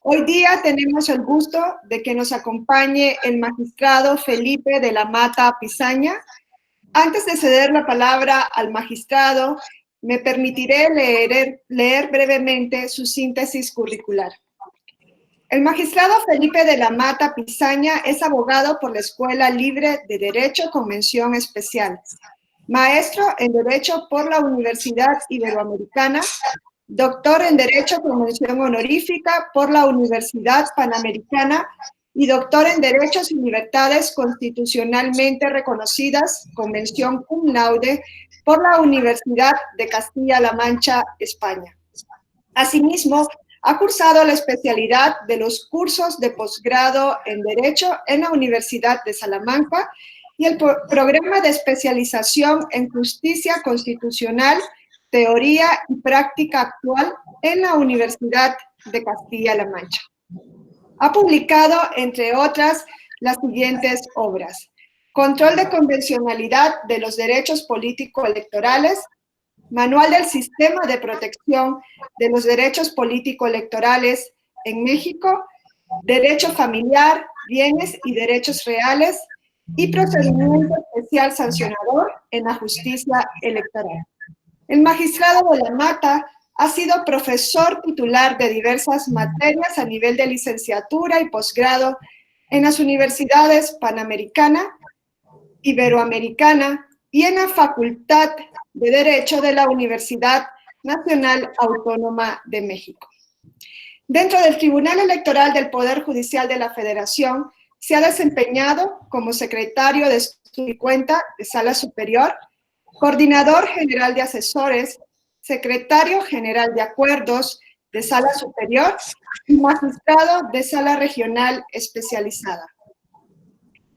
Hoy día tenemos el gusto de que nos acompañe el magistrado Felipe de la Mata Pisaña. Antes de ceder la palabra al magistrado, me permitiré leer brevemente su síntesis curricular. El magistrado Felipe de la Mata Pisaña es abogado por la Escuela Libre de Derecho con mención especial, maestro en Derecho por la Universidad Iberoamericana, doctor en Derecho con mención honorífica por la Universidad Panamericana y doctor en Derechos y Libertades constitucionalmente reconocidas con mención cum laude por la Universidad de Castilla-La Mancha, España. Asimismo, ha cursado la especialidad de los cursos de posgrado en Derecho en la Universidad de Salamanca y el programa de especialización en Justicia Constitucional, Teoría y Práctica Actual en la Universidad de Castilla-La Mancha. Ha publicado, entre otras, las siguientes obras: Control de convencionalidad de los derechos político-electorales, Manual del Sistema de Protección de los Derechos Político-Electorales en México, Derecho Familiar, Bienes y Derechos Reales y Procedimiento Especial Sancionador en la Justicia Electoral. El magistrado de la Mata ha sido profesor titular de diversas materias a nivel de licenciatura y posgrado en las universidades Panamericana, Iberoamericana y en la Facultad de Derecho de la Universidad Nacional Autónoma de México. Dentro del Tribunal Electoral del Poder Judicial de la Federación, se ha desempeñado como secretario de Estudio y Cuenta de Sala Superior, coordinador general de asesores, secretario general de acuerdos de Sala Superior y magistrado de Sala Regional Especializada.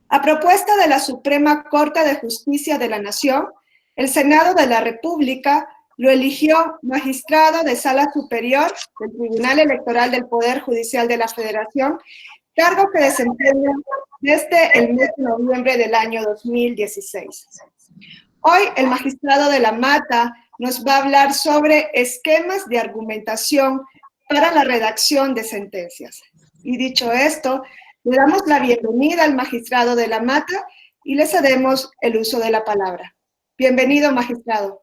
A propuesta de la Suprema Corte de Justicia de la Nación, el Senado de la República lo eligió magistrado de Sala Superior del Tribunal Electoral del Poder Judicial de la Federación, cargo que desempeña desde el mes de noviembre del año 2016. Hoy el magistrado de la Mata nos va a hablar sobre esquemas de argumentación para la redacción de sentencias. Y dicho esto, le damos la bienvenida al magistrado de la Mata y le cedemos el uso de la palabra. Bienvenido, magistrado.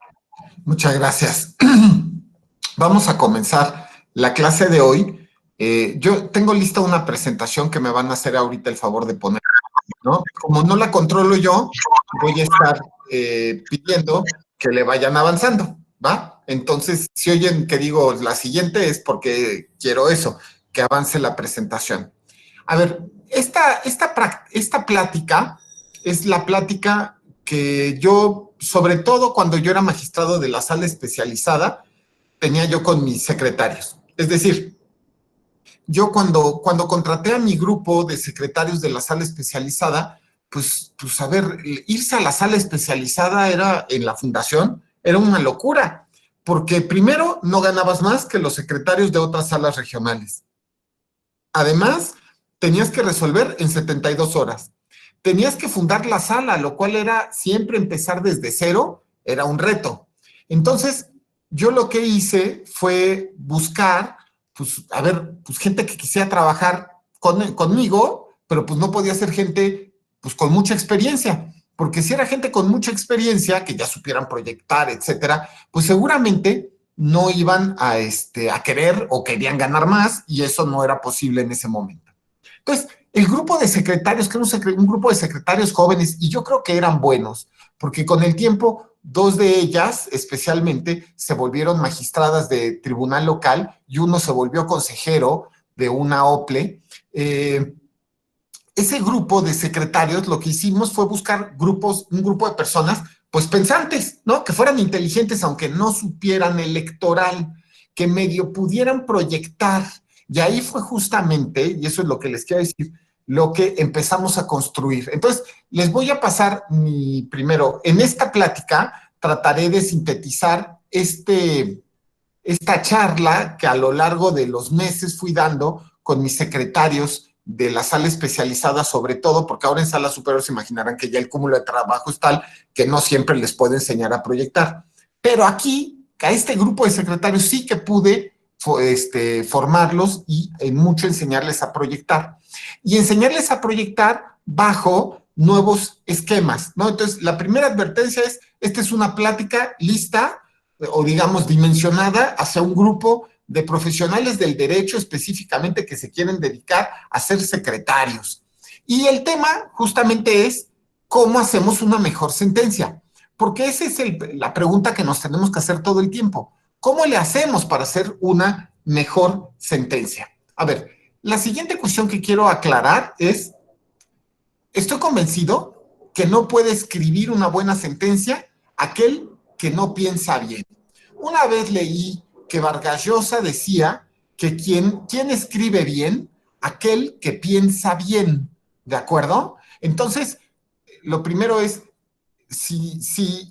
Muchas gracias. Vamos a comenzar la clase de hoy. Yo tengo lista una presentación que me van a hacer ahorita el favor de poner, ¿no? Como no la controlo yo, voy a estar pidiendo que le vayan avanzando, ¿va? Entonces, si oyen que digo la siguiente es porque quiero eso, que avance la presentación. A ver, esta plática es la plática que yo, sobre todo cuando yo era magistrado de la sala especializada, tenía yo con mis secretarios. Es decir, yo cuando contraté a mi grupo de secretarios de la sala especializada, pues a ver, irse a la sala especializada era en la fundación, era una locura, porque primero no ganabas más que los secretarios de otras salas regionales. Además, tenías que resolver en 72 horas. Tenías que fundar la sala, lo cual era siempre empezar desde cero, era un reto. Entonces, yo lo que hice fue buscar, pues, a ver, pues gente que quisiera trabajar conmigo, pero pues no podía ser gente, pues, con mucha experiencia, porque si era gente con mucha experiencia, que ya supieran proyectar, etcétera, pues seguramente no iban a querer o querían ganar más, y eso no era posible en ese momento. Entonces, el grupo de secretarios, que era un grupo de secretarios jóvenes, y yo creo que eran buenos, porque con el tiempo, dos de ellas, especialmente, se volvieron magistradas de tribunal local, y uno se volvió consejero de una OPLE. Ese grupo de secretarios, lo que hicimos fue buscar un grupo de personas, pues pensantes, ¿no? Que fueran inteligentes, aunque no supieran electoral, que medio pudieran proyectar. Y ahí fue justamente, y eso es lo que les quiero decir, lo que empezamos a construir. Entonces, les voy a pasar primero, en esta plática, trataré de sintetizar esta charla que a lo largo de los meses fui dando con mis secretarios de la sala especializada, sobre todo, porque ahora en sala superior se imaginarán que ya el cúmulo de trabajo es tal que no siempre les puedo enseñar a proyectar. Pero aquí, a este grupo de secretarios sí que pude formarlos y mucho enseñarles a proyectar. Y enseñarles a proyectar bajo nuevos esquemas, ¿no? Entonces, la primera advertencia es, esta es una plática lista o digamos dimensionada hacia un grupo de profesionales del derecho específicamente que se quieren dedicar a ser secretarios. Y el tema justamente es cómo hacemos una mejor sentencia, porque esa es la pregunta que nos tenemos que hacer todo el tiempo. ¿Cómo le hacemos para hacer una mejor sentencia? A ver, la siguiente cuestión que quiero aclarar es, estoy convencido que no puede escribir una buena sentencia aquel que no piensa bien. Una vez leí que Vargas Llosa decía que quien escribe bien, aquel que piensa bien, ¿de acuerdo? Entonces, lo primero es, si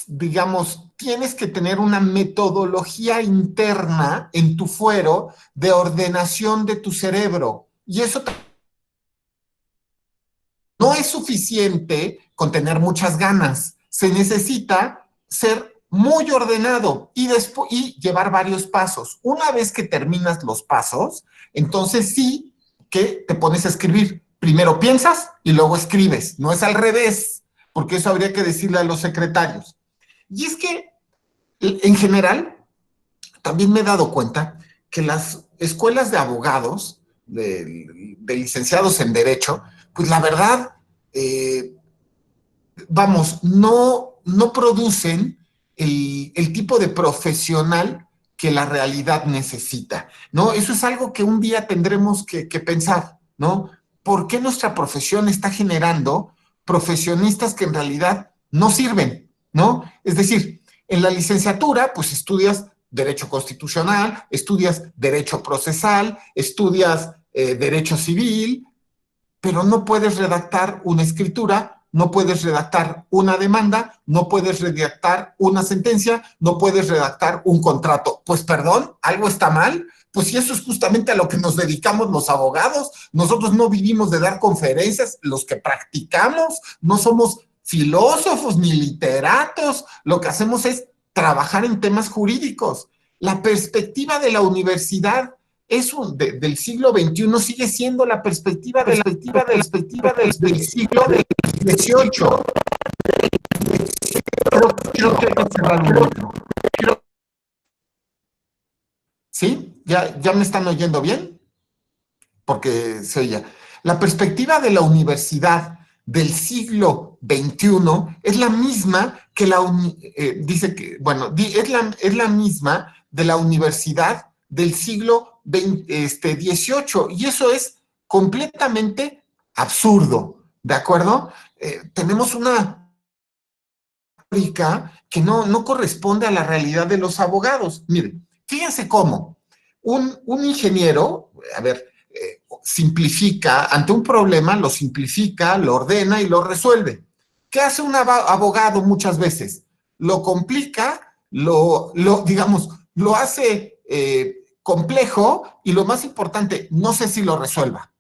digamos, tienes que tener una metodología interna en tu fuero de ordenación de tu cerebro. Y eso no es suficiente con tener muchas ganas. Se necesita ser muy ordenado y llevar varios pasos. Una vez que terminas los pasos, entonces sí que te pones a escribir. Primero piensas y luego escribes. No es al revés, porque eso habría que decirle a los secretarios. Y es que, en general, también me he dado cuenta que las escuelas de abogados, de licenciados en Derecho, pues la verdad, vamos, no producen el tipo de profesional que la realidad necesita, ¿no? Eso es algo que un día tendremos que pensar, ¿no? ¿Por qué nuestra profesión está generando profesionistas que en realidad no sirven, ¿no? Es decir, en la licenciatura, pues estudias Derecho Constitucional, estudias Derecho Procesal, estudias Derecho Civil, pero no puedes redactar una escritura, no puedes redactar una demanda, no puedes redactar una sentencia, no puedes redactar un contrato. Pues perdón, ¿algo está mal? Pues si eso es justamente a lo que nos dedicamos los abogados, nosotros no vivimos de dar conferencias, los que practicamos, no somos filósofos ni literatos, lo que hacemos es trabajar en temas jurídicos. La perspectiva de la universidad del siglo XXI sigue siendo la perspectiva del siglo XVIII. Creo que hay que cerrar un micro. ¿Sí? ¿Ya me están oyendo bien? Porque se oye. La perspectiva de la universidad del siglo XXI es la misma que dice que, bueno, es la misma de la universidad del siglo XVIII, y eso es completamente absurdo, ¿de acuerdo? Tenemos una teórica que no corresponde a la realidad de los abogados. Miren, fíjense cómo un ingeniero, a ver, simplifica, ante un problema lo simplifica, lo ordena y lo resuelve. ¿Qué hace un abogado muchas veces? Lo complica, digamos, lo hace complejo y lo más importante, no sé si lo resuelva.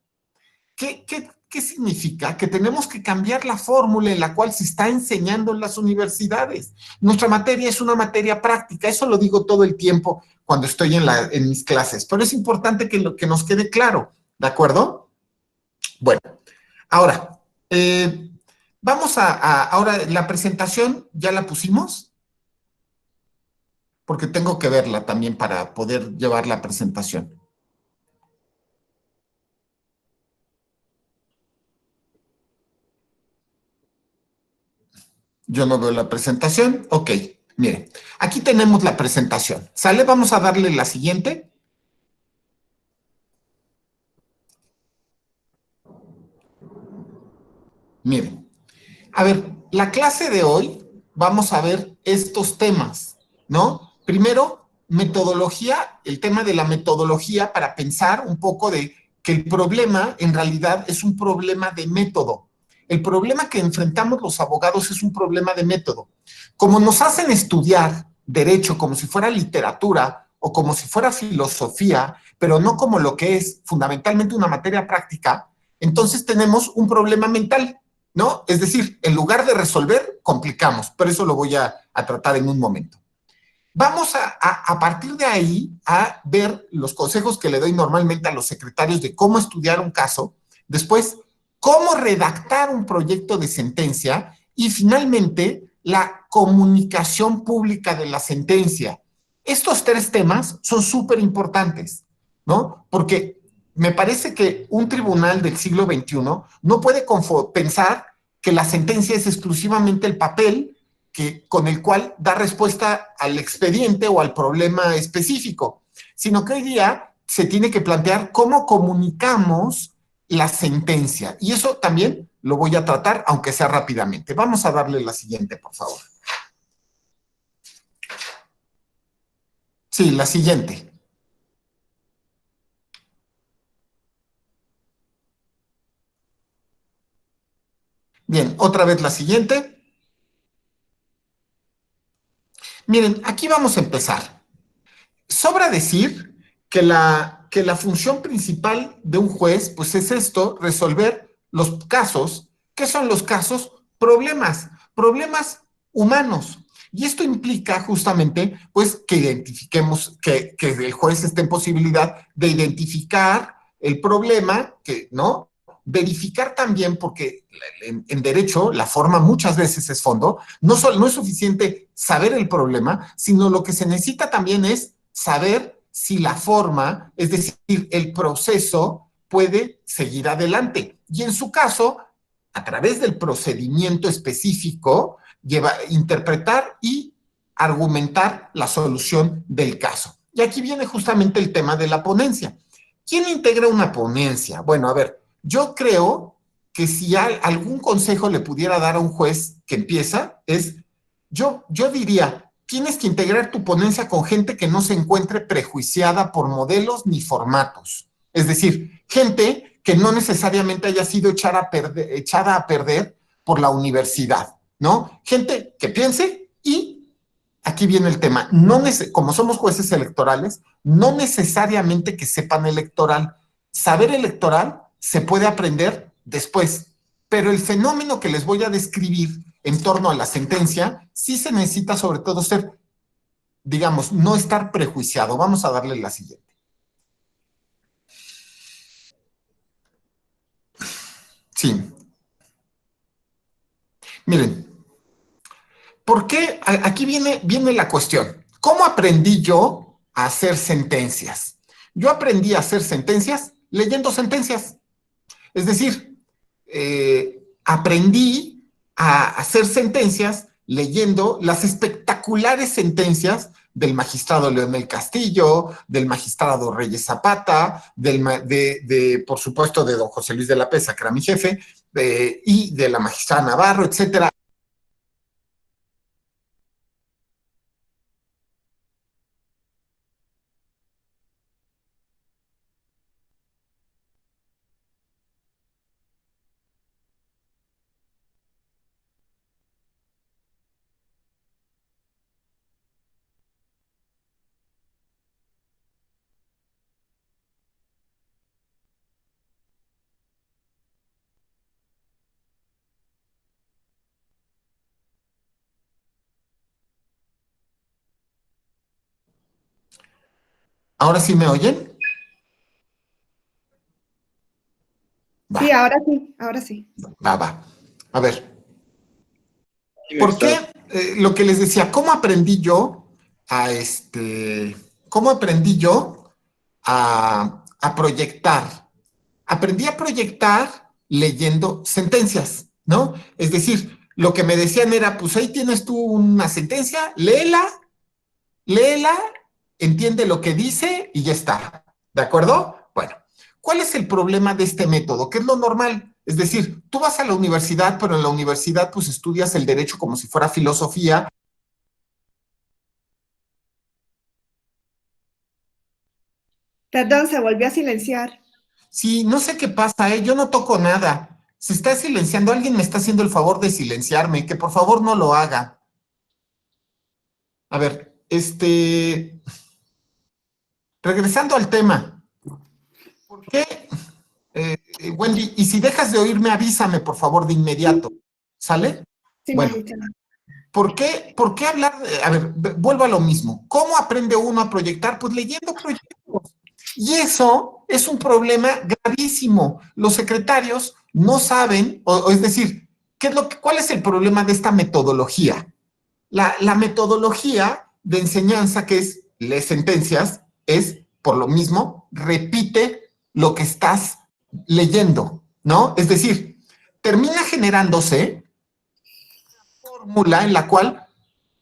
¿Qué significa? Que tenemos que cambiar la fórmula en la cual se está enseñando en las universidades. Nuestra materia es una materia práctica, eso lo digo todo el tiempo cuando estoy en mis clases, pero es importante que nos quede claro, ¿de acuerdo? Bueno, ahora, vamos ahora la presentación, ¿ya la pusimos? Porque tengo que verla también para poder llevar la presentación. Yo no veo la presentación. Ok, miren, aquí tenemos la presentación. ¿Sale? Vamos a darle la siguiente. Miren, a ver, la clase de hoy vamos a ver estos temas, ¿no? Primero, metodología, el tema de la metodología para pensar un poco de que el problema en realidad es un problema de método. El problema que enfrentamos los abogados es un problema de método. Como nos hacen estudiar derecho como si fuera literatura o como si fuera filosofía, pero no como lo que es fundamentalmente una materia práctica, entonces tenemos un problema mental, ¿no? Es decir, en lugar de resolver, complicamos, pero eso lo voy a tratar en un momento. Vamos a partir de ahí a ver los consejos que le doy normalmente a los secretarios de cómo estudiar un caso, después cómo redactar un proyecto de sentencia y finalmente la comunicación pública de la sentencia. Estos tres temas son súper importantes, ¿no? Porque me parece que un tribunal del siglo XXI no puede pensar que la sentencia es exclusivamente el papel con el cual da respuesta al expediente o al problema específico, sino que hoy día se tiene que plantear cómo comunicamos la sentencia. Y eso también lo voy a tratar, aunque sea rápidamente. Vamos a darle la siguiente, por favor. Sí, la siguiente. Bien, otra vez la siguiente. Miren, aquí vamos a empezar. Sobra decir que la función principal de un juez, pues es esto, resolver los casos. ¿Qué son los casos? Problemas humanos. Y esto implica justamente, pues, que identifiquemos, que el juez esté en posibilidad de identificar el problema, ¿no? Verificar también, porque en derecho la forma muchas veces es fondo, no es suficiente saber el problema, sino lo que se necesita también es saber si la forma, es decir, el proceso puede seguir adelante. Y en su caso, a través del procedimiento específico, interpretar y argumentar la solución del caso. Y aquí viene justamente el tema de la ponencia. ¿Quién integra una ponencia? Bueno, a ver, yo creo que si algún consejo le pudiera dar a un juez que empieza, yo diría, tienes que integrar tu ponencia con gente que no se encuentre prejuiciada por modelos ni formatos. Es decir, gente que no necesariamente haya sido echada a perder por la universidad, ¿no? Gente que piense y aquí viene el tema, como somos jueces electorales, no necesariamente que sepan electoral. Saber electoral se puede aprender después, pero el fenómeno que les voy a describir en torno a la sentencia, sí se necesita sobre todo ser, digamos, no estar prejuiciado. Vamos a darle la siguiente. Sí. Miren, ¿por qué? Aquí viene la cuestión. ¿Cómo aprendí yo a hacer sentencias? Yo aprendí a hacer sentencias leyendo sentencias. Es decir, aprendí a hacer sentencias leyendo las espectaculares sentencias del magistrado Leonel Castillo, del magistrado Reyes Zapata, por supuesto, de don José Luis de la Pesa, que era mi jefe, y de la magistrada Navarro, etcétera. ¿Ahora sí me oyen? Va. Sí, ahora sí, ahora sí. Va. A ver, ¿por qué? Lo que les decía, ¿cómo aprendí yo cómo aprendí yo a proyectar? Aprendí a proyectar leyendo sentencias, ¿no? Es decir, lo que me decían era, pues ahí tienes tú una sentencia, léela, entiende lo que dice y ya está. ¿De acuerdo? Bueno, ¿cuál es el problema de este método? ¿Qué es lo normal? Es decir, tú vas a la universidad, pero en la universidad pues estudias el derecho como si fuera filosofía. Perdón, se volvió a silenciar. Sí, no sé qué pasa, yo no toco nada. Se está silenciando, alguien me está haciendo el favor de silenciarme, que por favor no lo haga. A ver, regresando al tema, ¿por qué, Wendy, y si dejas de oírme, avísame, por favor, de inmediato, ¿sale? Sí, Bueno, magistrado. ¿Por qué hablar? A ver, vuelvo a lo mismo. ¿Cómo aprende uno a proyectar? Pues leyendo proyectos. Y eso es un problema gravísimo. Los secretarios no saben, o es decir, ¿cuál es el problema de esta metodología? La metodología de enseñanza, que es leer sentencias, es, por lo mismo, repite lo que estás leyendo, ¿no? Es decir, termina generándose fórmula en la cual,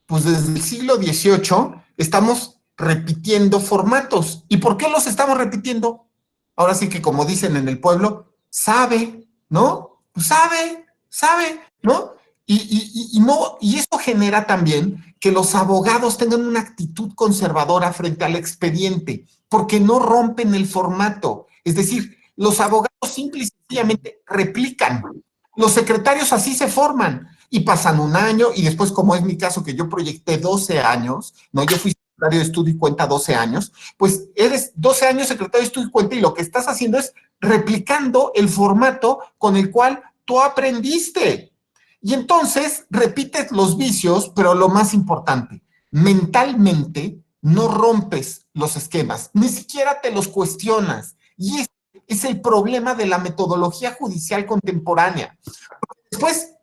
pues desde el siglo XVIII, estamos repitiendo formatos. ¿Y por qué los estamos repitiendo? Ahora sí que, como dicen en el pueblo, sabe, ¿no? Pues sabe, ¿no? No, y eso genera también que los abogados tengan una actitud conservadora frente al expediente, porque no rompen el formato. Es decir, los abogados simple y sencillamente replican. Los secretarios así se forman y pasan un año y después, como es mi caso, que yo proyecté 12 años, ¿no? Yo fui secretario de estudio y cuenta 12 años, pues eres 12 años secretario de estudio y cuenta y lo que estás haciendo es replicando el formato con el cual tú aprendiste. Y entonces repites los vicios, pero lo más importante, mentalmente no rompes los esquemas, ni siquiera te los cuestionas. Y es el problema de la metodología judicial contemporánea. Después,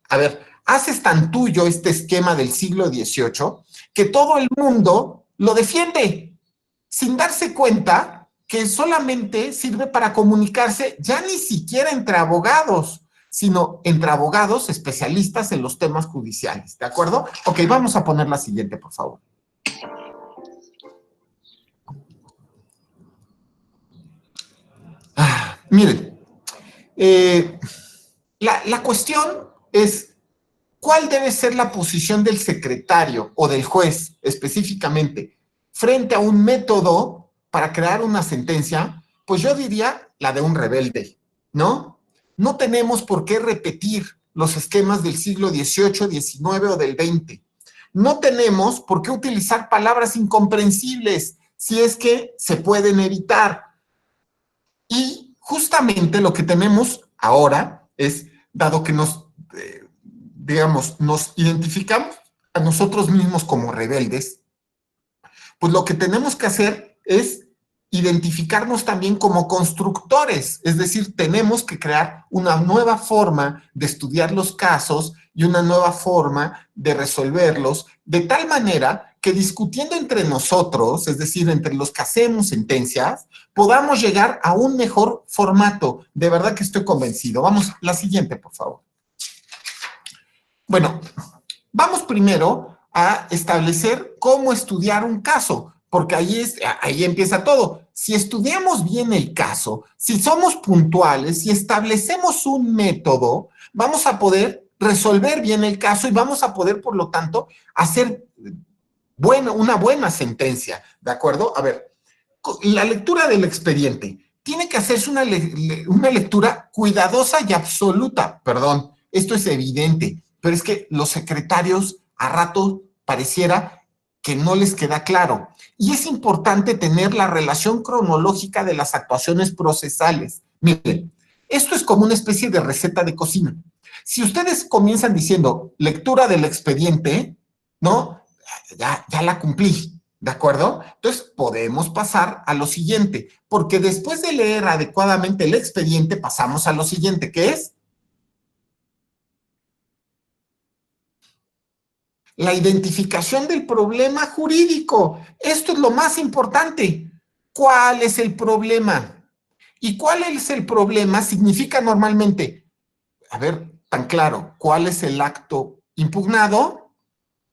a ver, haces tan tuyo este esquema del siglo XVIII que todo el mundo lo defiende, sin darse cuenta que solamente sirve para comunicarse ya ni siquiera entre abogados, sino entre abogados especialistas en los temas judiciales, ¿de acuerdo? Ok, vamos a poner la siguiente, por favor. Miren, la cuestión es, ¿cuál debe ser la posición del secretario o del juez específicamente frente a un método para crear una sentencia? Pues yo diría la de un rebelde, ¿no? No tenemos por qué repetir los esquemas del siglo XVIII, XIX o del XX. No tenemos por qué utilizar palabras incomprensibles si es que se pueden evitar. Y justamente lo que tenemos ahora es, dado que digamos, nos identificamos a nosotros mismos como rebeldes, pues lo que tenemos que hacer es identificarnos también como constructores, es decir, tenemos que crear una nueva forma de estudiar los casos y una nueva forma de resolverlos, de tal manera que discutiendo entre nosotros, es decir, entre los que hacemos sentencias, podamos llegar a un mejor formato. De verdad que estoy convencido. Vamos, la siguiente, por favor. Bueno, vamos primero a establecer cómo estudiar un caso, porque ahí empieza todo. Si estudiamos bien el caso, si somos puntuales, si establecemos un método, vamos a poder resolver bien el caso y vamos a poder, por lo tanto, hacer una buena sentencia, ¿de acuerdo? A ver, la lectura del expediente tiene que hacerse una lectura cuidadosa y absoluta. Perdón, esto es evidente, pero es que los secretarios a rato pareciera que no les queda claro. Y es importante tener la relación cronológica de las actuaciones procesales. Miren, esto es como una especie de receta de cocina. Si ustedes comienzan diciendo lectura del expediente, ¿no? Ya la cumplí, ¿de acuerdo? Entonces podemos pasar a lo siguiente, porque después de leer adecuadamente el expediente pasamos a lo siguiente, que es la identificación del problema jurídico. Esto es lo más importante. ¿Cuál es el problema? ¿Y cuál es el problema? Significa normalmente, a ver, tan claro, ¿cuál es el acto impugnado?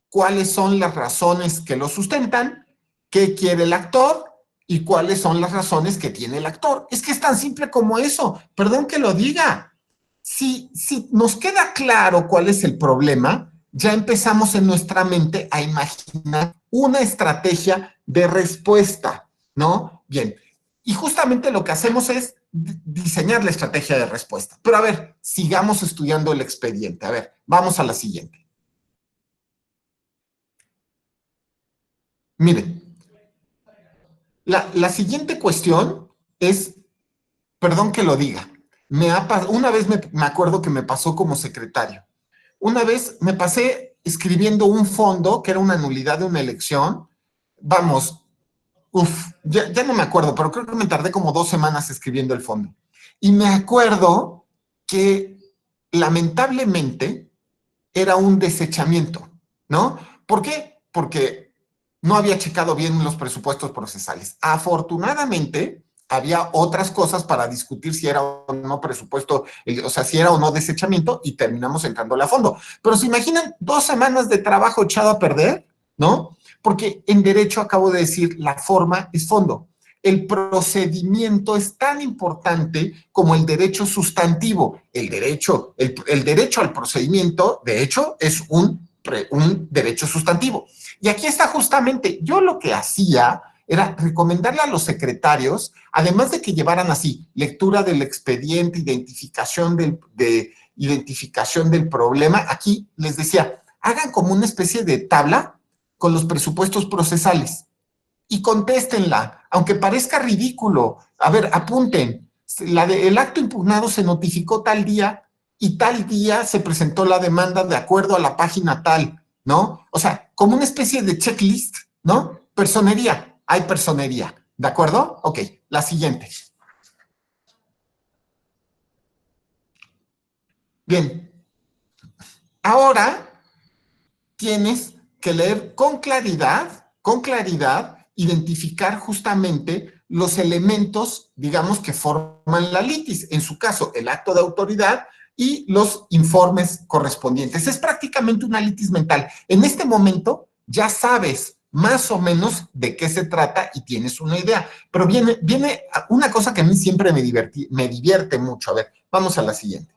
¿Cuáles son las razones que lo sustentan? ¿Qué quiere el actor? ¿Y cuáles son las razones que tiene el actor? Es que es tan simple como eso. Perdón que lo diga. Si nos queda claro cuál es el problema, ya empezamos en nuestra mente a imaginar una estrategia de respuesta, ¿no? Bien, y justamente lo que hacemos es diseñar la estrategia de respuesta. Pero a ver, sigamos estudiando el expediente. A ver, vamos a la siguiente. Miren, la siguiente cuestión es, perdón que lo diga, una vez me acuerdo que me pasó como secretario. Una vez me pasé escribiendo un fondo, que era una nulidad de una elección. Vamos, ya no me acuerdo, pero creo que me tardé como 2 semanas escribiendo el fondo. Y me acuerdo que lamentablemente era un desechamiento, ¿no? ¿Por qué? Porque no había checado bien los presupuestos procesales. Afortunadamente, había otras cosas para discutir si era o no presupuesto, o sea, si era o no desechamiento, y terminamos entrándole a fondo. Pero se imaginan 2 semanas de trabajo echado a perder, ¿no? Porque en derecho, acabo de decir, la forma es fondo. El procedimiento es tan importante como el derecho sustantivo. El derecho al procedimiento, de hecho, es un derecho sustantivo. Y aquí está justamente, yo lo que hacía era recomendarle a los secretarios, además de que llevaran así, lectura del expediente, identificación del problema, aquí les decía, hagan como una especie de tabla con los presupuestos procesales y contéstenla, aunque parezca ridículo. A ver, apunten, el acto impugnado se notificó tal día y tal día se presentó la demanda de acuerdo a la página tal, ¿no? O sea, como una especie de checklist, ¿no? Personería, hay personería, ¿de acuerdo? Ok, la siguiente. Bien, ahora tienes que leer con claridad, identificar justamente los elementos, digamos, que forman la litis. En su caso, el acto de autoridad y los informes correspondientes. Es prácticamente una litis mental. En este momento ya sabes más o menos de qué se trata y tienes una idea. Pero viene una cosa que a mí siempre me divierte mucho. A ver, vamos a la siguiente.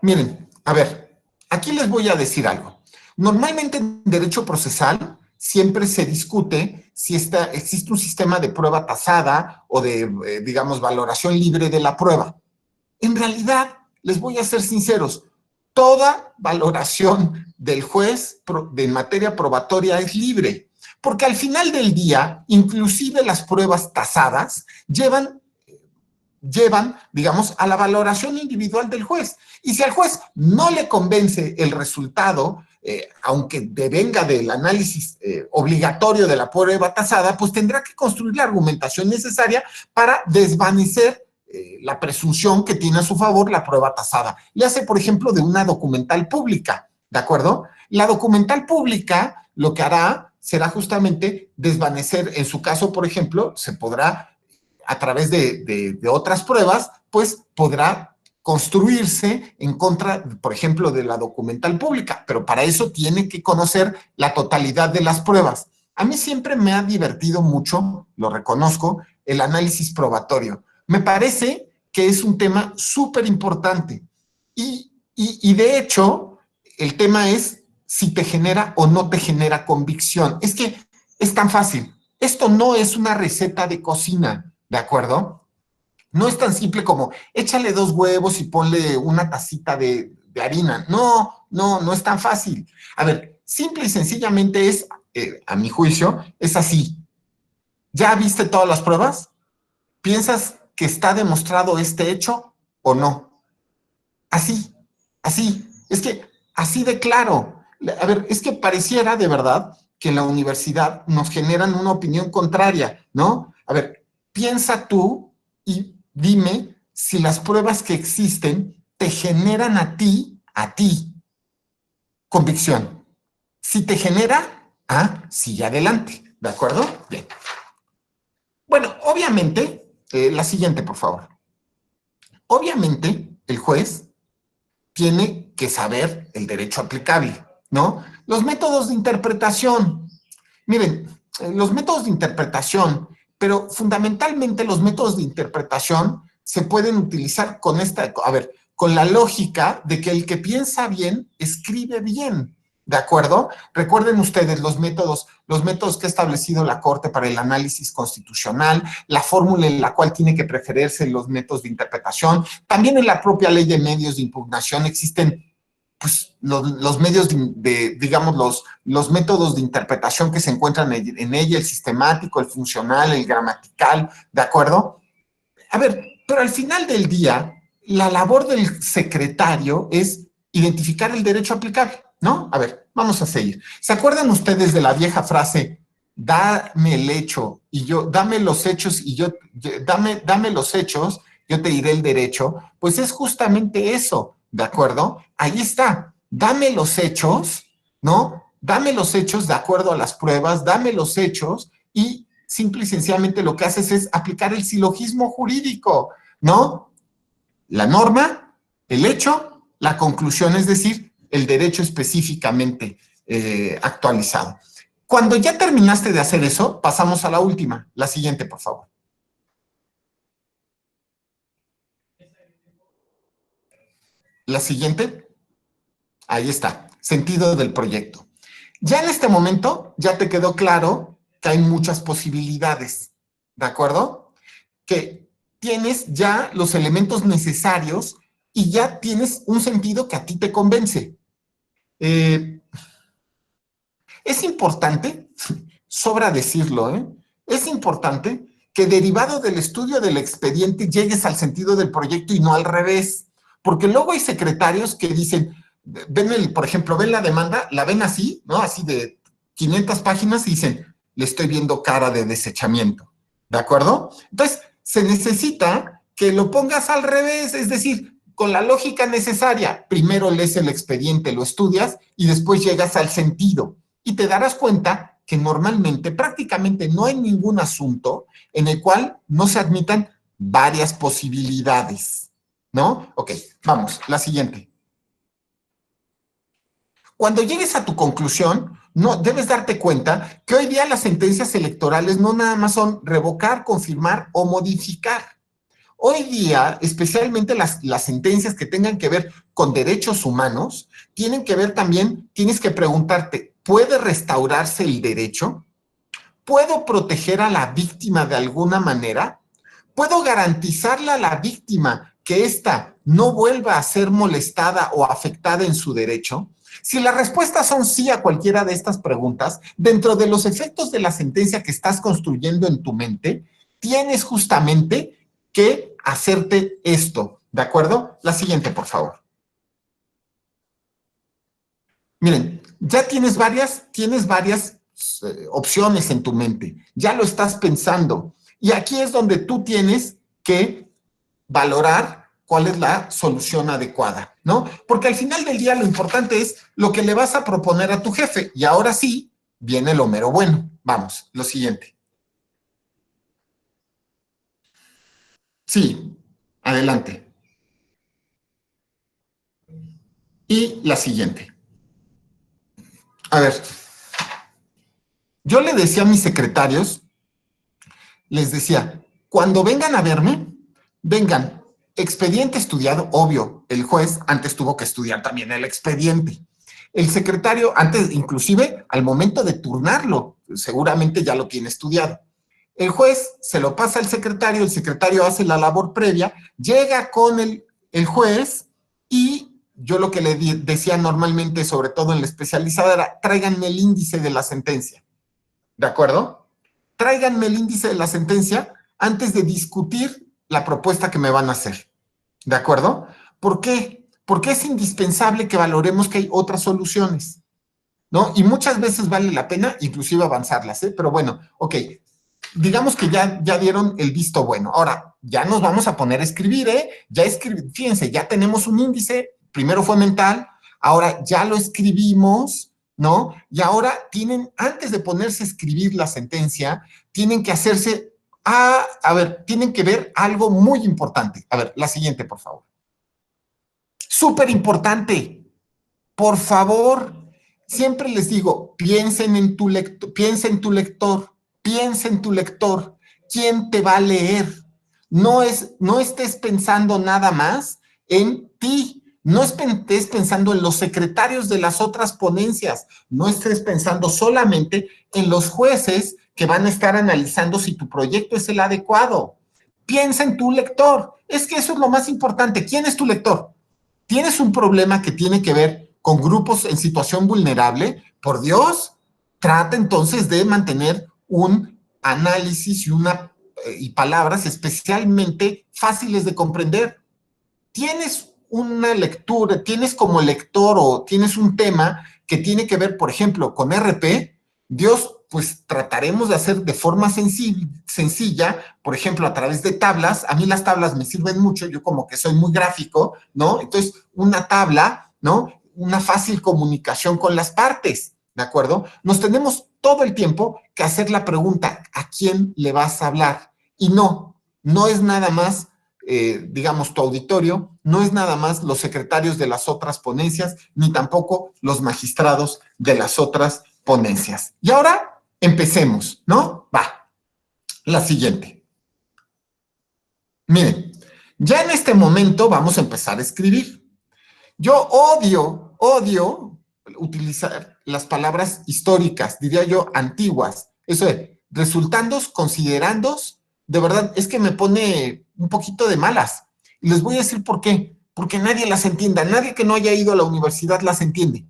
Miren, a ver, aquí les voy a decir algo. Normalmente en derecho procesal siempre se discute si existe un sistema de prueba tasada o de, digamos, valoración libre de la prueba. En realidad, les voy a ser sinceros, toda valoración del juez de materia probatoria es libre, porque al final del día, inclusive las pruebas tasadas llevan, digamos, a la valoración individual del juez. Y si al juez no le convence el resultado, aunque devenga del análisis obligatorio de la prueba tasada, pues tendrá que construir la argumentación necesaria para desvanecer la presunción que tiene a su favor la prueba tasada. Le hace, por ejemplo, de una documental pública, ¿de acuerdo? La documental pública lo que hará será justamente desvanecer, en su caso, por ejemplo, se podrá a través de otras pruebas, pues podrá construirse en contra, por ejemplo, de la documental pública, pero para eso tiene que conocer la totalidad de las pruebas. A mí siempre me ha divertido mucho, lo reconozco, el análisis probatorio. Me parece que es un tema súper importante y de hecho el tema es si te genera o no te genera convicción. Es que es tan fácil. Esto no es una receta de cocina, ¿de acuerdo? No es tan simple como échale 2 huevos y ponle una tacita de harina. No es tan fácil. A ver, simple y sencillamente es, a mi juicio, es así. ¿Ya viste todas las pruebas? ¿Piensas que está demostrado este hecho o no? Así, así. Es que así de claro. A ver, es que pareciera de verdad que en la universidad nos generan una opinión contraria, ¿no? A ver, piensa tú y dime si las pruebas que existen te generan a ti, convicción. Si te genera, sigue adelante, ¿de acuerdo? Bien. Bueno, obviamente, la siguiente, por favor. Obviamente, el juez tiene que saber el derecho aplicable, ¿no? Los métodos de interpretación. Miren, los métodos de interpretación, pero fundamentalmente los métodos de interpretación se pueden utilizar con con la lógica de que el que piensa bien, escribe bien, ¿de acuerdo? Recuerden ustedes los métodos que ha establecido la Corte para el análisis constitucional, la fórmula en la cual tiene que preferirse los métodos de interpretación. También en la propia ley de medios de impugnación existen pues, los medios digamos, los métodos de interpretación que se encuentran en ella, el sistemático, el funcional, el gramatical, ¿de acuerdo? A ver, pero al final del día, la labor del secretario es identificar el derecho aplicable, ¿no? A ver, vamos a seguir. ¿Se acuerdan ustedes de la vieja frase, dame el hecho y yo, dame los hechos y yo, dame los hechos, yo te diré el derecho? Pues es justamente eso, ¿de acuerdo? Ahí está, dame los hechos, ¿no? Dame los hechos de acuerdo a las pruebas, dame los hechos y simple y sencillamente lo que haces es aplicar el silogismo jurídico, ¿no? La norma, el hecho, la conclusión, es decir, el derecho específicamente actualizado. Cuando ya terminaste de hacer eso, pasamos a la última. La siguiente, por favor. La siguiente. Ahí está. Sentido del proyecto. Ya en este momento, ya te quedó claro que hay muchas posibilidades. ¿De acuerdo? Que tienes ya los elementos necesarios y ya tienes un sentido que a ti te convence. Es importante, sobra decirlo, es importante que derivado del estudio del expediente llegues al sentido del proyecto y no al revés. Porque luego hay secretarios que dicen, por ejemplo, ven la demanda, la ven así, ¿no? Así de 500 páginas y dicen, le estoy viendo cara de desechamiento. ¿De acuerdo? Entonces, se necesita que lo pongas al revés, es decir, con la lógica necesaria. Primero lees el expediente, lo estudias y después llegas al sentido. Y te darás cuenta que normalmente, prácticamente no hay ningún asunto en el cual no se admitan varias posibilidades, ¿no? Ok, vamos, la siguiente. Cuando llegues a tu conclusión, no, debes darte cuenta que hoy día las sentencias electorales no nada más son revocar, confirmar o modificar. Hoy día, especialmente las sentencias que tengan que ver con derechos humanos, tienen que ver también, tienes que preguntarte, ¿puede restaurarse el derecho? ¿Puedo proteger a la víctima de alguna manera? ¿Puedo garantizarle a la víctima que ésta no vuelva a ser molestada o afectada en su derecho? Si las respuestas son sí a cualquiera de estas preguntas, dentro de los efectos de la sentencia que estás construyendo en tu mente, tienes justamente que hacerte esto, ¿de acuerdo? La siguiente, por favor. Miren, ya tienes varias opciones en tu mente, ya lo estás pensando, y aquí es donde tú tienes que valorar cuál es la solución adecuada, ¿no? Porque al final del día lo importante es lo que le vas a proponer a tu jefe, y ahora sí, viene lo mero bueno. Vamos, lo siguiente. Sí, adelante. Y la siguiente. A ver, yo le decía a mis secretarios, les decía, cuando vengan a verme, vengan, expediente estudiado, obvio, el juez antes tuvo que estudiar también el expediente. El secretario, antes, inclusive, al momento de turnarlo, seguramente ya lo tiene estudiado. El juez se lo pasa al secretario, el secretario hace la labor previa, llega con el juez y yo lo que le decía normalmente, sobre todo en la especializada, era tráiganme el índice de la sentencia. ¿De acuerdo? Tráiganme el índice de la sentencia antes de discutir la propuesta que me van a hacer. ¿De acuerdo? ¿Por qué? Porque es indispensable que valoremos que hay otras soluciones, ¿no? Y muchas veces vale la pena inclusive avanzarlas, ¿eh? Pero bueno, ok, digamos que ya dieron el visto bueno. Ahora, ya nos vamos a poner a escribir, ¿eh? Fíjense, ya tenemos un índice, primero fue mental, ahora ya lo escribimos, ¿no? Y ahora tienen, antes de ponerse a escribir la sentencia, tienen que hacerse, a ver, tienen que ver algo muy importante. A ver, la siguiente, por favor. Súper importante. Por favor, siempre les digo, piensen en tu lector, piensa en tu lector, piensa en tu lector. ¿Quién te va a leer? No estés pensando nada más en ti. No estés pensando en los secretarios de las otras ponencias. No estés pensando solamente en los jueces que van a estar analizando si tu proyecto es el adecuado. Piensa en tu lector. Es que eso es lo más importante. ¿Quién es tu lector? ¿Tienes un problema que tiene que ver con grupos en situación vulnerable? Por Dios, trata entonces de mantener un análisis y palabras especialmente fáciles de comprender. ¿Tienes una lectura, tienes como lector o tienes un tema que tiene que ver, por ejemplo, con RP, Dios, pues trataremos de hacer de forma sencilla, por ejemplo, a través de tablas. A mí las tablas me sirven mucho, yo como que soy muy gráfico, ¿no? Entonces, una tabla, ¿no? Una fácil comunicación con las partes, ¿de acuerdo? Nos tenemos todo el tiempo que hacer la pregunta, ¿a quién le vas a hablar? Y no es nada más, digamos, tu auditorio, no es nada más los secretarios de las otras ponencias, ni tampoco los magistrados de las otras ponencias. Y ahora empecemos, ¿no? Va, la siguiente. Miren, ya en este momento vamos a empezar a escribir. Yo odio utilizar las palabras históricas, diría yo, antiguas. Eso es, resultandos, considerandos, de verdad, es que me pone un poquito de malas. Y les voy a decir por qué. Porque nadie las entienda, nadie que no haya ido a la universidad las entiende.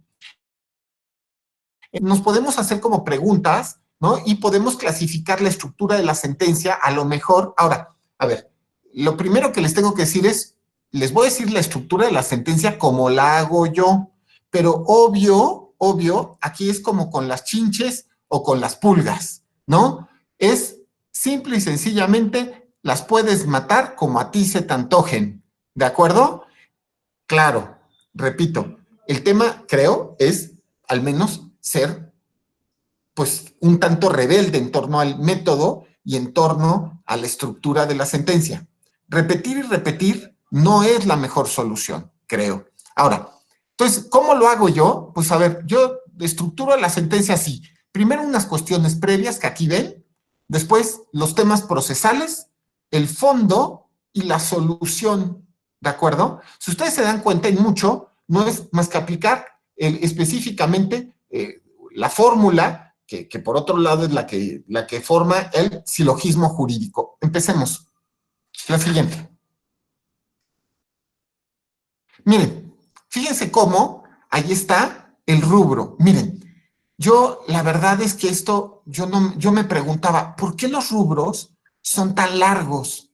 Nos podemos hacer como preguntas, ¿no? Y podemos clasificar la estructura de la sentencia a lo mejor. Ahora, a ver, lo primero que les tengo que decir es, les voy a decir la estructura de la sentencia como la hago yo, pero obvio, aquí es como con las chinches o con las pulgas, ¿no? Es simple y sencillamente, las puedes matar como a ti se te antojen, ¿de acuerdo? Claro, repito, el tema, creo, es al menos ser, pues, un tanto rebelde en torno al método y en torno a la estructura de la sentencia. Repetir y repetir no es la mejor solución, creo. Ahora, entonces, ¿cómo lo hago yo? Pues, a ver, yo estructuro la sentencia así. Primero unas cuestiones previas que aquí ven, después los temas procesales, el fondo y la solución, ¿de acuerdo? Si ustedes se dan cuenta, en mucho, no es más que aplicar específicamente la fórmula, que por otro lado es la que forma el silogismo jurídico. Empecemos. La siguiente. Miren, fíjense cómo ahí está el rubro. Miren, yo la verdad es que esto, yo me preguntaba, ¿por qué los rubros son tan largos?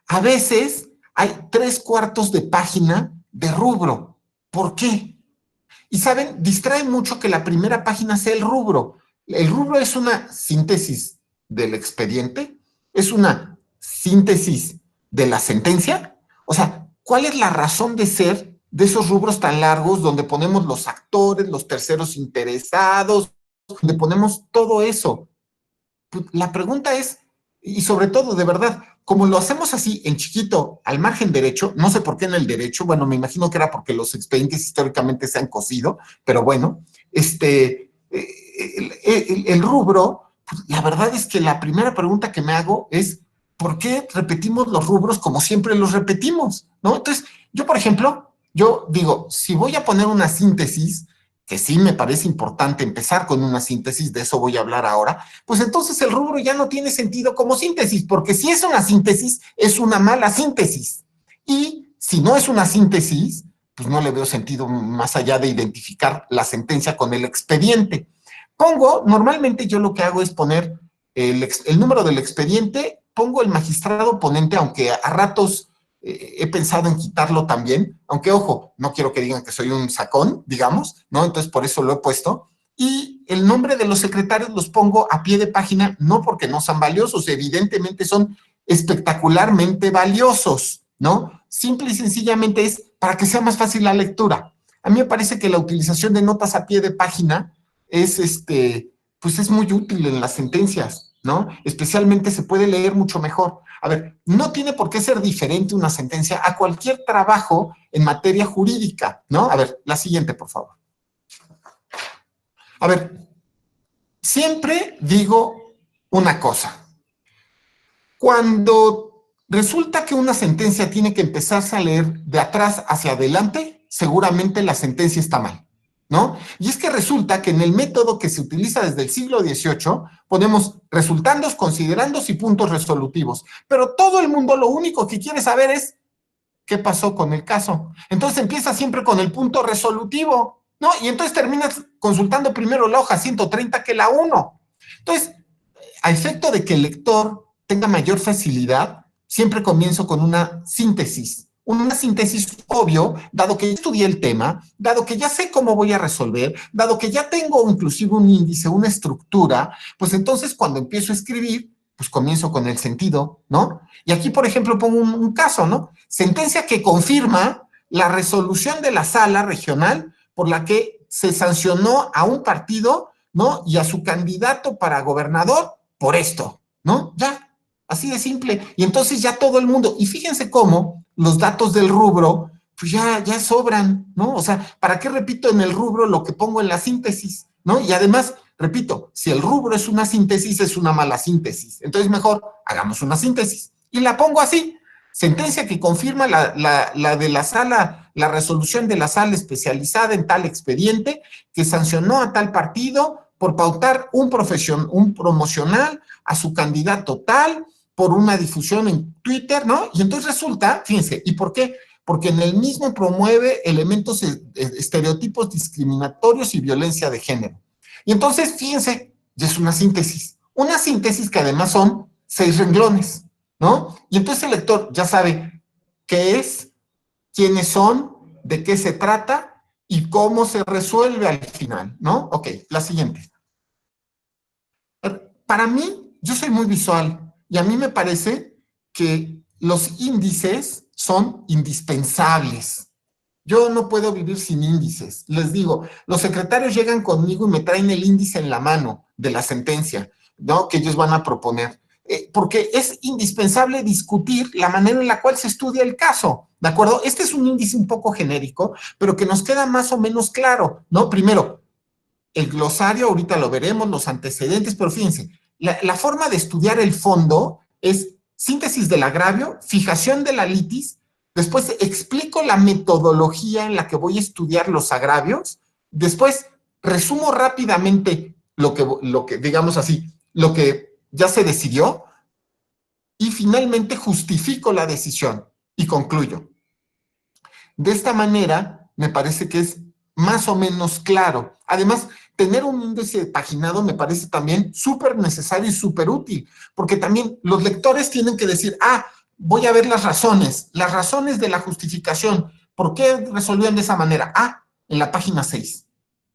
A veces hay 3/4 de página de rubro. ¿Por qué? Y saben, distrae mucho que la primera página sea el rubro. El rubro es una síntesis del expediente, es una síntesis de la sentencia. O sea, ¿cuál es la razón de ser de esos rubros tan largos donde ponemos los actores, los terceros interesados, donde ponemos todo eso? La pregunta es, y sobre todo, de verdad, como lo hacemos así en chiquito, al margen derecho, no sé por qué en el derecho, bueno, me imagino que era porque los expedientes históricamente se han cosido, pero bueno, el rubro, pues, la verdad es que la primera pregunta que me hago es, ¿por qué repetimos los rubros como siempre los repetimos? ¿No? Entonces, yo, por ejemplo, yo digo, si voy a poner una síntesis, que sí me parece importante empezar con una síntesis, de eso voy a hablar ahora, pues entonces el rubro ya no tiene sentido como síntesis, porque si es una síntesis, es una mala síntesis. Y si no es una síntesis, pues no le veo sentido más allá de identificar la sentencia con el expediente. Normalmente yo lo que hago es poner el número del expediente, pongo el magistrado ponente, aunque a ratos he pensado en quitarlo también, aunque ojo, no quiero que digan que soy un sacón, digamos, ¿no? Entonces por eso lo he puesto. Y el nombre de los secretarios los pongo a pie de página, no porque no sean valiosos, evidentemente son espectacularmente valiosos, ¿no? Simple y sencillamente es para que sea más fácil la lectura. A mí me parece que la utilización de notas a pie de página es, pues es muy útil en las sentencias, ¿no? Especialmente se puede leer mucho mejor. A ver, no tiene por qué ser diferente una sentencia a cualquier trabajo en materia jurídica, ¿no? A ver, la siguiente, por favor. A ver, siempre digo una cosa. Cuando resulta que una sentencia tiene que empezarse a leer de atrás hacia adelante, seguramente la sentencia está mal, ¿no? Y es que resulta que en el método que se utiliza desde el siglo XVIII ponemos resultandos, considerandos y puntos resolutivos, pero todo el mundo lo único que quiere saber es qué pasó con el caso. Entonces empieza siempre con el punto resolutivo, ¿no? Y entonces terminas consultando primero la hoja 130 que la 1. Entonces, a efecto de que el lector tenga mayor facilidad, siempre comienzo con una síntesis, Una síntesis, obvio, dado que ya estudié el tema, dado que ya sé cómo voy a resolver, dado que ya tengo inclusive un índice, una estructura, pues entonces cuando empiezo a escribir, pues comienzo con el sentido, ¿no? Y aquí, por ejemplo, pongo un caso, ¿no? Sentencia que confirma la resolución de la sala regional por la que se sancionó a un partido, ¿no? Y a su candidato para gobernador por esto, ¿no? Ya, así de simple. Y entonces ya todo el mundo, y fíjense cómo los datos del rubro, pues ya sobran, ¿no? O sea, ¿para qué repito en el rubro lo que pongo en la síntesis, ¿no? Y además, repito, si el rubro es una síntesis, es una mala síntesis. Entonces mejor hagamos una síntesis. Y la pongo así. Sentencia que confirma la de la sala, la resolución de la sala especializada en tal expediente que sancionó a tal partido por pautar un promocional a su candidato tal por una difusión en Twitter, ¿no? Y entonces resulta, fíjense, ¿y por qué? Porque en el mismo promueve elementos, estereotipos discriminatorios y violencia de género. Y entonces, fíjense, ya es una síntesis que además son 6 renglones, ¿no? Y entonces el lector ya sabe qué es, quiénes son, de qué se trata y cómo se resuelve al final, ¿no? Ok, la siguiente. Para mí, yo soy muy visual y a mí me parece que los índices son indispensables. Yo no puedo vivir sin índices. Les digo, los secretarios llegan conmigo y me traen el índice en la mano de la sentencia, ¿no? Que ellos van a proponer. Porque es indispensable discutir la manera en la cual se estudia el caso, ¿de acuerdo? Este es un índice un poco genérico, pero que nos queda más o menos claro, ¿no? Primero, el glosario, ahorita lo veremos, los antecedentes, pero fíjense, la forma de estudiar el fondo es síntesis del agravio, fijación de la litis, después explico la metodología en la que voy a estudiar los agravios, después resumo rápidamente lo que digamos así, lo que ya se decidió, y finalmente justifico la decisión y concluyo. De esta manera, me parece que es más o menos claro. Además, tener un índice paginado me parece también súper necesario y súper útil, porque también los lectores tienen que decir, voy a ver las razones de la justificación. ¿Por qué resolvieron de esa manera? En la página 6,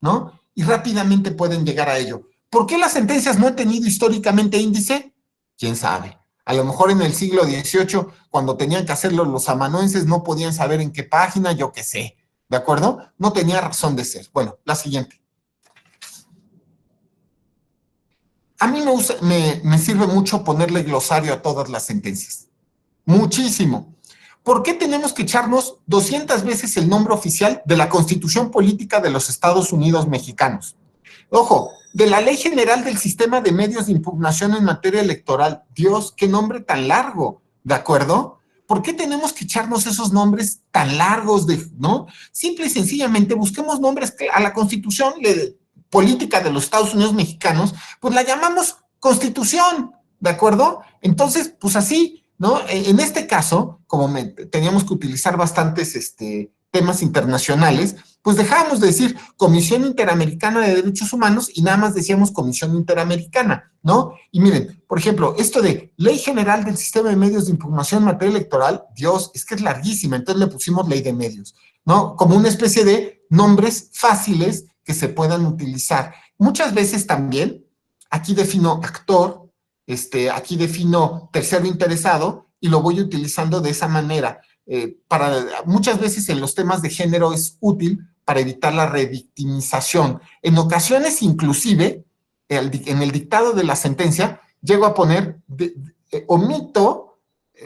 ¿no? Y rápidamente pueden llegar a ello. ¿Por qué las sentencias no han tenido históricamente índice? ¿Quién sabe? A lo mejor en el siglo XVIII, cuando tenían que hacerlo los amanuenses, no podían saber en qué página, yo qué sé, ¿de acuerdo? No tenía razón de ser. Bueno, la siguiente. A mí me sirve mucho ponerle glosario a todas las sentencias. Muchísimo. ¿Por qué tenemos que echarnos 200 veces el nombre oficial de la Constitución Política de los Estados Unidos Mexicanos? Ojo, de la Ley General del Sistema de Medios de Impugnación en materia electoral. Dios, qué nombre tan largo, ¿de acuerdo? ¿Por qué tenemos que echarnos esos nombres tan largos, no? Simple y sencillamente busquemos nombres que a la Constitución Política de los Estados Unidos Mexicanos, pues la llamamos Constitución, ¿de acuerdo? Entonces, pues así, ¿no? En este caso, como teníamos que utilizar bastantes temas internacionales, pues dejábamos de decir Comisión Interamericana de Derechos Humanos y nada más decíamos Comisión Interamericana, ¿no? Y miren, por ejemplo, esto de Ley General del Sistema de Medios de Impugnación en materia electoral, Dios, es que es larguísima, entonces le pusimos Ley de Medios, ¿no? Como una especie de nombres fáciles que se puedan utilizar. Muchas veces también, aquí defino actor, aquí defino tercero interesado y lo voy utilizando de esa manera. Muchas veces en los temas de género es útil para evitar la revictimización. En ocasiones, inclusive, en el dictado de la sentencia, llego a poner, omito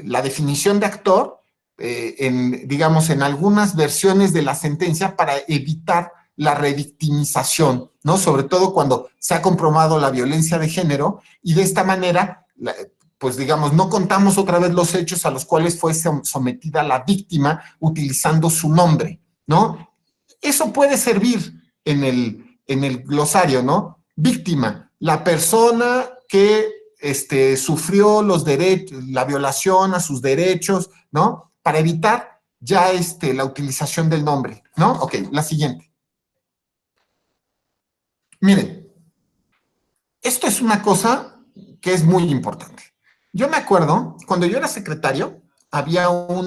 la definición de actor, digamos, en algunas versiones de la sentencia para evitar la revictimización, ¿no? Sobre todo cuando se ha comprobado la violencia de género y de esta manera, pues digamos, no contamos otra vez los hechos a los cuales fue sometida la víctima utilizando su nombre, ¿no? Eso puede servir en el glosario, ¿no? Víctima, la persona que sufrió la violación a sus derechos, ¿no? Para evitar ya la utilización del nombre, ¿no? Ok, la siguiente. Miren, esto es una cosa que es muy importante. Yo me acuerdo, cuando yo era secretario, había un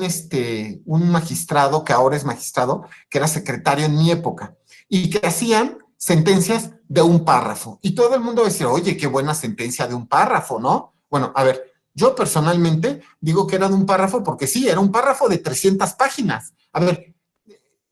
magistrado, que ahora es magistrado, que era secretario en mi época, y que hacían sentencias de un párrafo. Y todo el mundo decía, oye, qué buena sentencia de un párrafo, ¿no? Bueno, a ver, yo personalmente digo que era de un párrafo porque sí, era un párrafo de 300 páginas. A ver,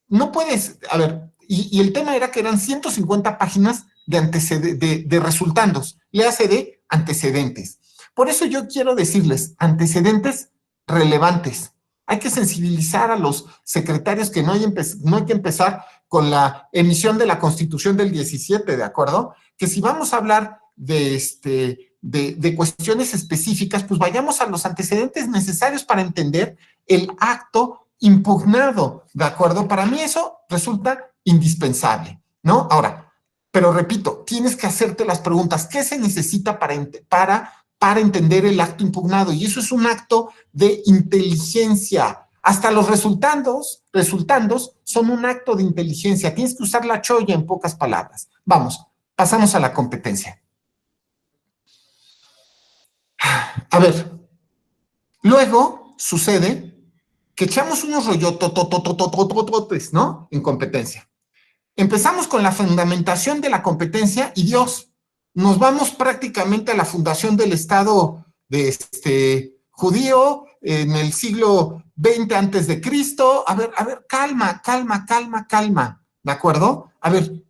no puedes, a ver, y el tema era que eran 150 páginas de resultandos, le hace de antecedentes. Por eso yo quiero decirles, antecedentes relevantes. Hay que sensibilizar a los secretarios que no hay que empezar con la emisión de la Constitución del 17, ¿de acuerdo? Que si vamos a hablar de cuestiones específicas, pues vayamos a los antecedentes necesarios para entender el acto impugnado, ¿de acuerdo? Para mí eso resulta indispensable, ¿no? Ahora, pero repito, tienes que hacerte las preguntas, ¿qué se necesita para entender el acto impugnado? Y eso es un acto de inteligencia. Hasta los resultandos son un acto de inteligencia. Tienes que usar la cholla en pocas palabras. Vamos, pasamos a la competencia. A ver, luego sucede que echamos unos rollototototototototes, ¿no? En competencia. Empezamos con la fundamentación de la competencia y Dios, nos vamos prácticamente a la fundación del Estado judío en el siglo XX antes de Cristo. A ver, calma, ¿de acuerdo? A ver,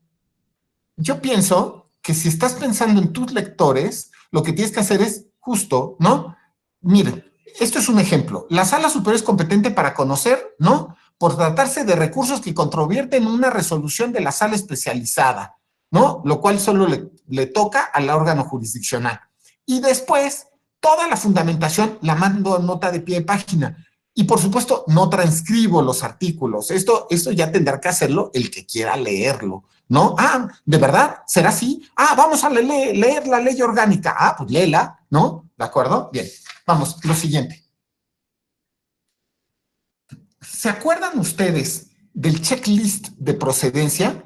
yo pienso que si estás pensando en tus lectores, lo que tienes que hacer es justo, ¿no? Miren, esto es un ejemplo. La sala superior es competente para conocer, ¿no? Por tratarse de recursos que controvierten una resolución de la sala especializada, ¿no? Lo cual solo le toca al órgano jurisdiccional. Y después, toda la fundamentación la mando a nota de pie de página. Y por supuesto, no transcribo los artículos. Esto ya tendrá que hacerlo el que quiera leerlo, ¿no? Ah, ¿de verdad? ¿Será así? Ah, vamos a leer la ley orgánica. Ah, pues léela, ¿no? ¿De acuerdo? Bien. Vamos, lo siguiente. ¿Se acuerdan ustedes del checklist de procedencia?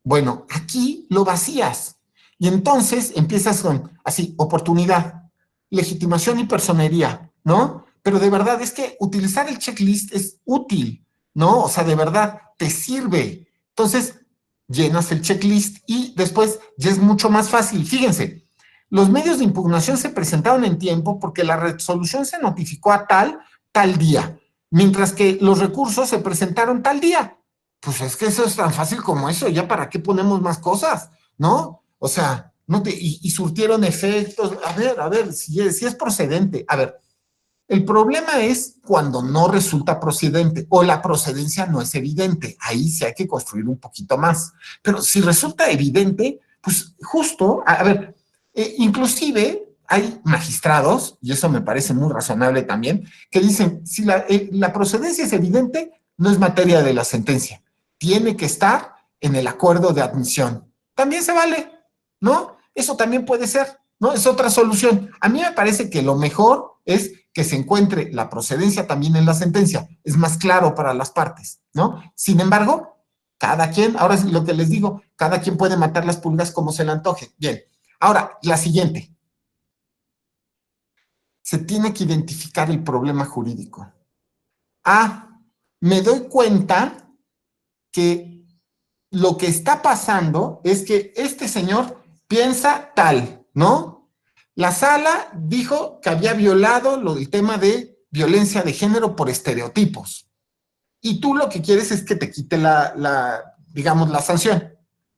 Bueno, aquí lo vacías. Y entonces empiezas con, así, oportunidad, legitimación y personería, ¿no? Pero de verdad es que utilizar el checklist es útil, ¿no? O sea, de verdad, te sirve. Entonces, llenas el checklist y después ya es mucho más fácil. Fíjense, los medios de impugnación se presentaron en tiempo porque la resolución se notificó a tal día, mientras que los recursos se presentaron tal día. Pues es que eso es tan fácil como eso, ya para qué ponemos más cosas, ¿no? O sea, y surtieron efectos. A ver, si es procedente. A ver, el problema es cuando no resulta procedente o la procedencia no es evidente. Ahí sí hay que construir un poquito más. Pero si resulta evidente, pues justo, a ver, inclusive hay magistrados, y eso me parece muy razonable también, que dicen, si la procedencia es evidente, no es materia de la sentencia. Tiene que estar en el acuerdo de admisión. También se vale, ¿no? Eso también puede ser, ¿no? Es otra solución. A mí me parece que lo mejor es que se encuentre la procedencia también en la sentencia. Es más claro para las partes, ¿no? Sin embargo, cada quien, ahora es lo que les digo, cada quien puede matar las pulgas como se le antoje. Bien, ahora, la siguiente. Se tiene que identificar el problema jurídico. Ah, me doy cuenta que lo que está pasando es que este señor piensa tal, ¿no? La sala dijo que había violado el tema de violencia de género por estereotipos. Y tú lo que quieres es que te quite digamos, la sanción.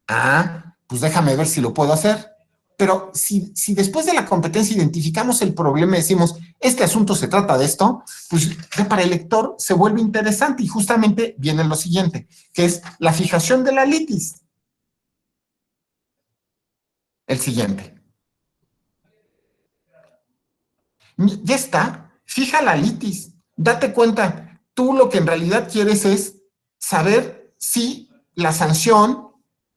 Ah, pues déjame ver si lo puedo hacer. Pero si después de la competencia identificamos el problema y decimos, este asunto se trata de esto, pues para el lector se vuelve interesante y justamente viene lo siguiente, que es la fijación de la litis. El siguiente. Ya está, fija la litis. Date cuenta, tú lo que en realidad quieres es saber si la sanción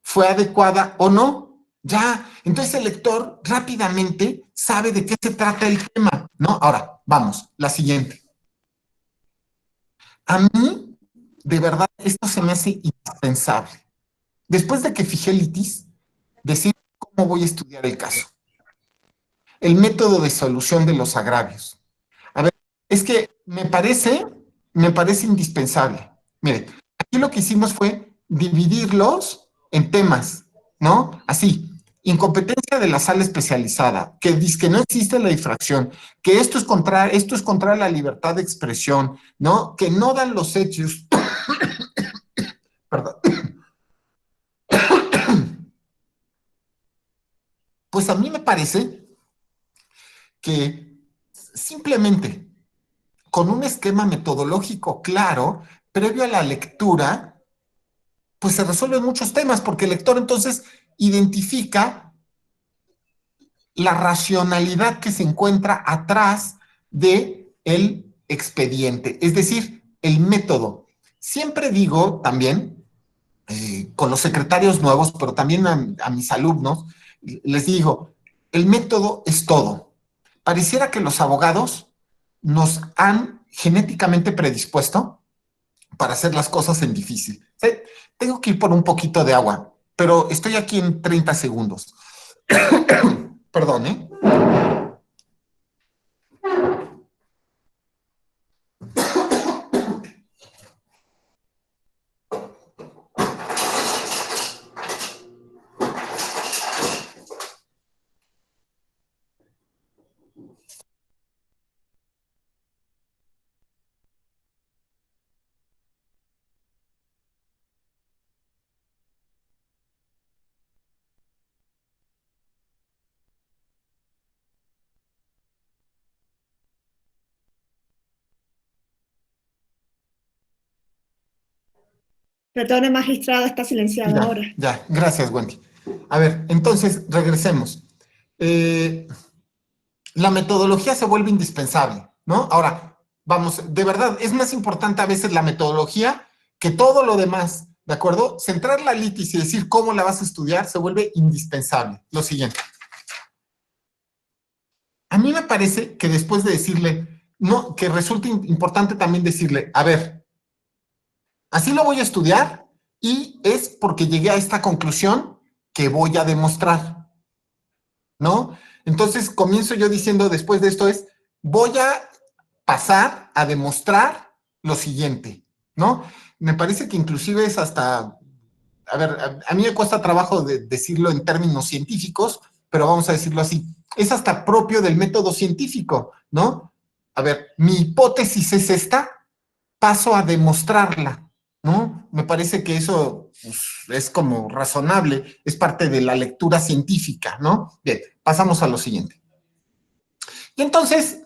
fue adecuada o no. Ya, entonces el lector rápidamente sabe de qué se trata el tema, ¿no? Ahora, vamos, la siguiente. A mí, de verdad, esto se me hace indispensable. Después de que fijé litis, decir cómo voy a estudiar el caso. El método de solución de los agravios. A ver, es que me parece, me parece indispensable. Miren, aquí lo que hicimos fue dividirlos en temas, ¿no? Así, incompetencia de la sala especializada, que dice que no existe la difracción, que esto es contra la libertad de expresión, ¿no? Que no dan los hechos, perdón. Pues a mí me parece que simplemente con un esquema metodológico claro, previo a la lectura, pues se resuelven muchos temas, porque el lector entonces identifica la racionalidad que se encuentra atrás de el expediente, es decir, el método. Siempre digo también, con los secretarios nuevos, pero también a mis alumnos, les digo, el método es todo. Pareciera que los abogados nos han genéticamente predispuesto para hacer las cosas en difícil. ¿Sí? Tengo que ir por un poquito de agua, pero estoy aquí en 30 segundos. Perdón, ¿eh? Perdone, magistrado, está silenciado Ya, ahora. ya, gracias, Wendy. A ver, entonces, regresemos. La metodología se vuelve indispensable, ¿no? Ahora, vamos, de verdad, es más importante a veces la metodología que todo lo demás, ¿de acuerdo? Centrar la litis y decir cómo la vas a estudiar se vuelve indispensable. Lo siguiente. A mí me parece que después de decirle, no, que resulta importante también decirle, a ver, así lo voy a estudiar y es porque llegué a esta conclusión que voy a demostrar, ¿no? Entonces comienzo yo diciendo después de esto es, voy a pasar a demostrar lo siguiente, ¿no? Me parece que inclusive es hasta, a ver, a mí me cuesta trabajo decirlo en términos científicos, pero vamos a decirlo así, es hasta propio del método científico, ¿no? A ver, mi hipótesis es esta, paso a demostrarla, ¿no? Me parece que eso pues, es como razonable, es parte de la lectura científica, ¿no? Bien, pasamos a lo siguiente. Y entonces,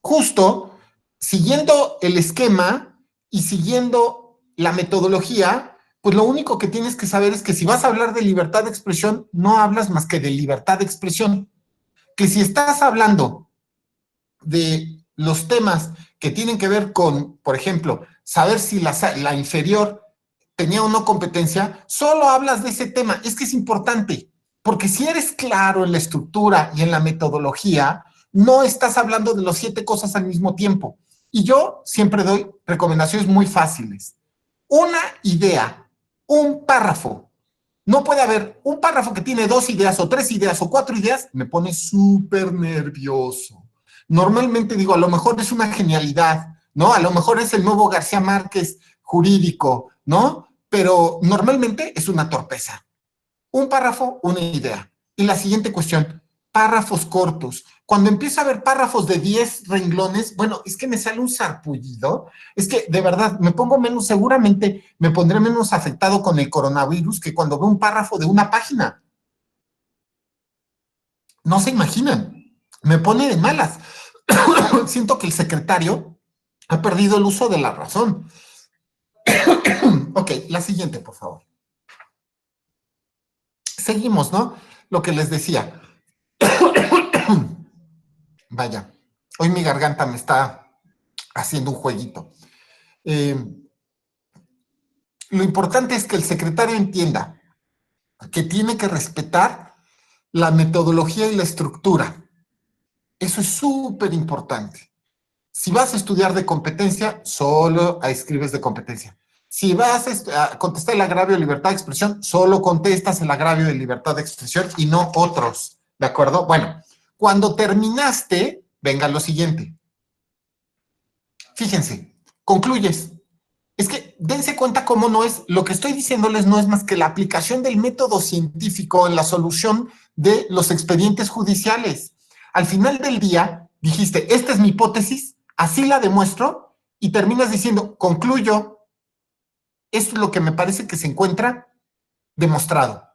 justo siguiendo el esquema y siguiendo la metodología, pues lo único que tienes que saber es que si vas a hablar de libertad de expresión, no hablas más que de libertad de expresión. Que si estás hablando de los temas que tienen que ver con, por ejemplo, saber si la inferior tenía o no competencia, solo hablas de ese tema. Es que es importante, porque si eres claro en la estructura y en la metodología, no estás hablando de las 7 cosas al mismo tiempo. Y yo siempre doy recomendaciones muy fáciles. Una idea, un párrafo. No puede haber un párrafo que tiene 2 ideas o 3 ideas o 4 ideas, me pone súper nervioso. Normalmente digo, a lo mejor es una genialidad, ¿no? A lo mejor es el nuevo García Márquez jurídico, ¿no? Pero normalmente es una torpeza. Un párrafo, una idea. Y la siguiente cuestión, párrafos cortos. Cuando empiezo a ver párrafos de 10 renglones, bueno, es que me sale un sarpullido. Es que, de verdad, me pongo menos, seguramente me pondré menos afectado con el coronavirus que cuando veo un párrafo de una página. No se imaginan. Me pone de malas. Siento que el secretario ha perdido el uso de la razón. Ok, la siguiente, por favor. Seguimos, ¿no? Lo que les decía. Vaya, hoy mi garganta me está haciendo un jueguito. Lo importante es que el secretario entienda que tiene que respetar la metodología y la estructura. Eso es súper importante. Si vas a estudiar de competencia, solo escribes de competencia. Si vas a contestar el agravio de libertad de expresión, solo contestas el agravio de libertad de expresión y no otros. ¿De acuerdo? Bueno, cuando terminaste, venga lo siguiente. fíjense, concluyes. Es que dense cuenta cómo no es, lo que estoy diciéndoles no es más que la aplicación del método científico en la solución de los expedientes judiciales. Al final del día, dijiste, esta es mi hipótesis, así la demuestro, y terminas diciendo, concluyo, esto es lo que me parece que se encuentra demostrado.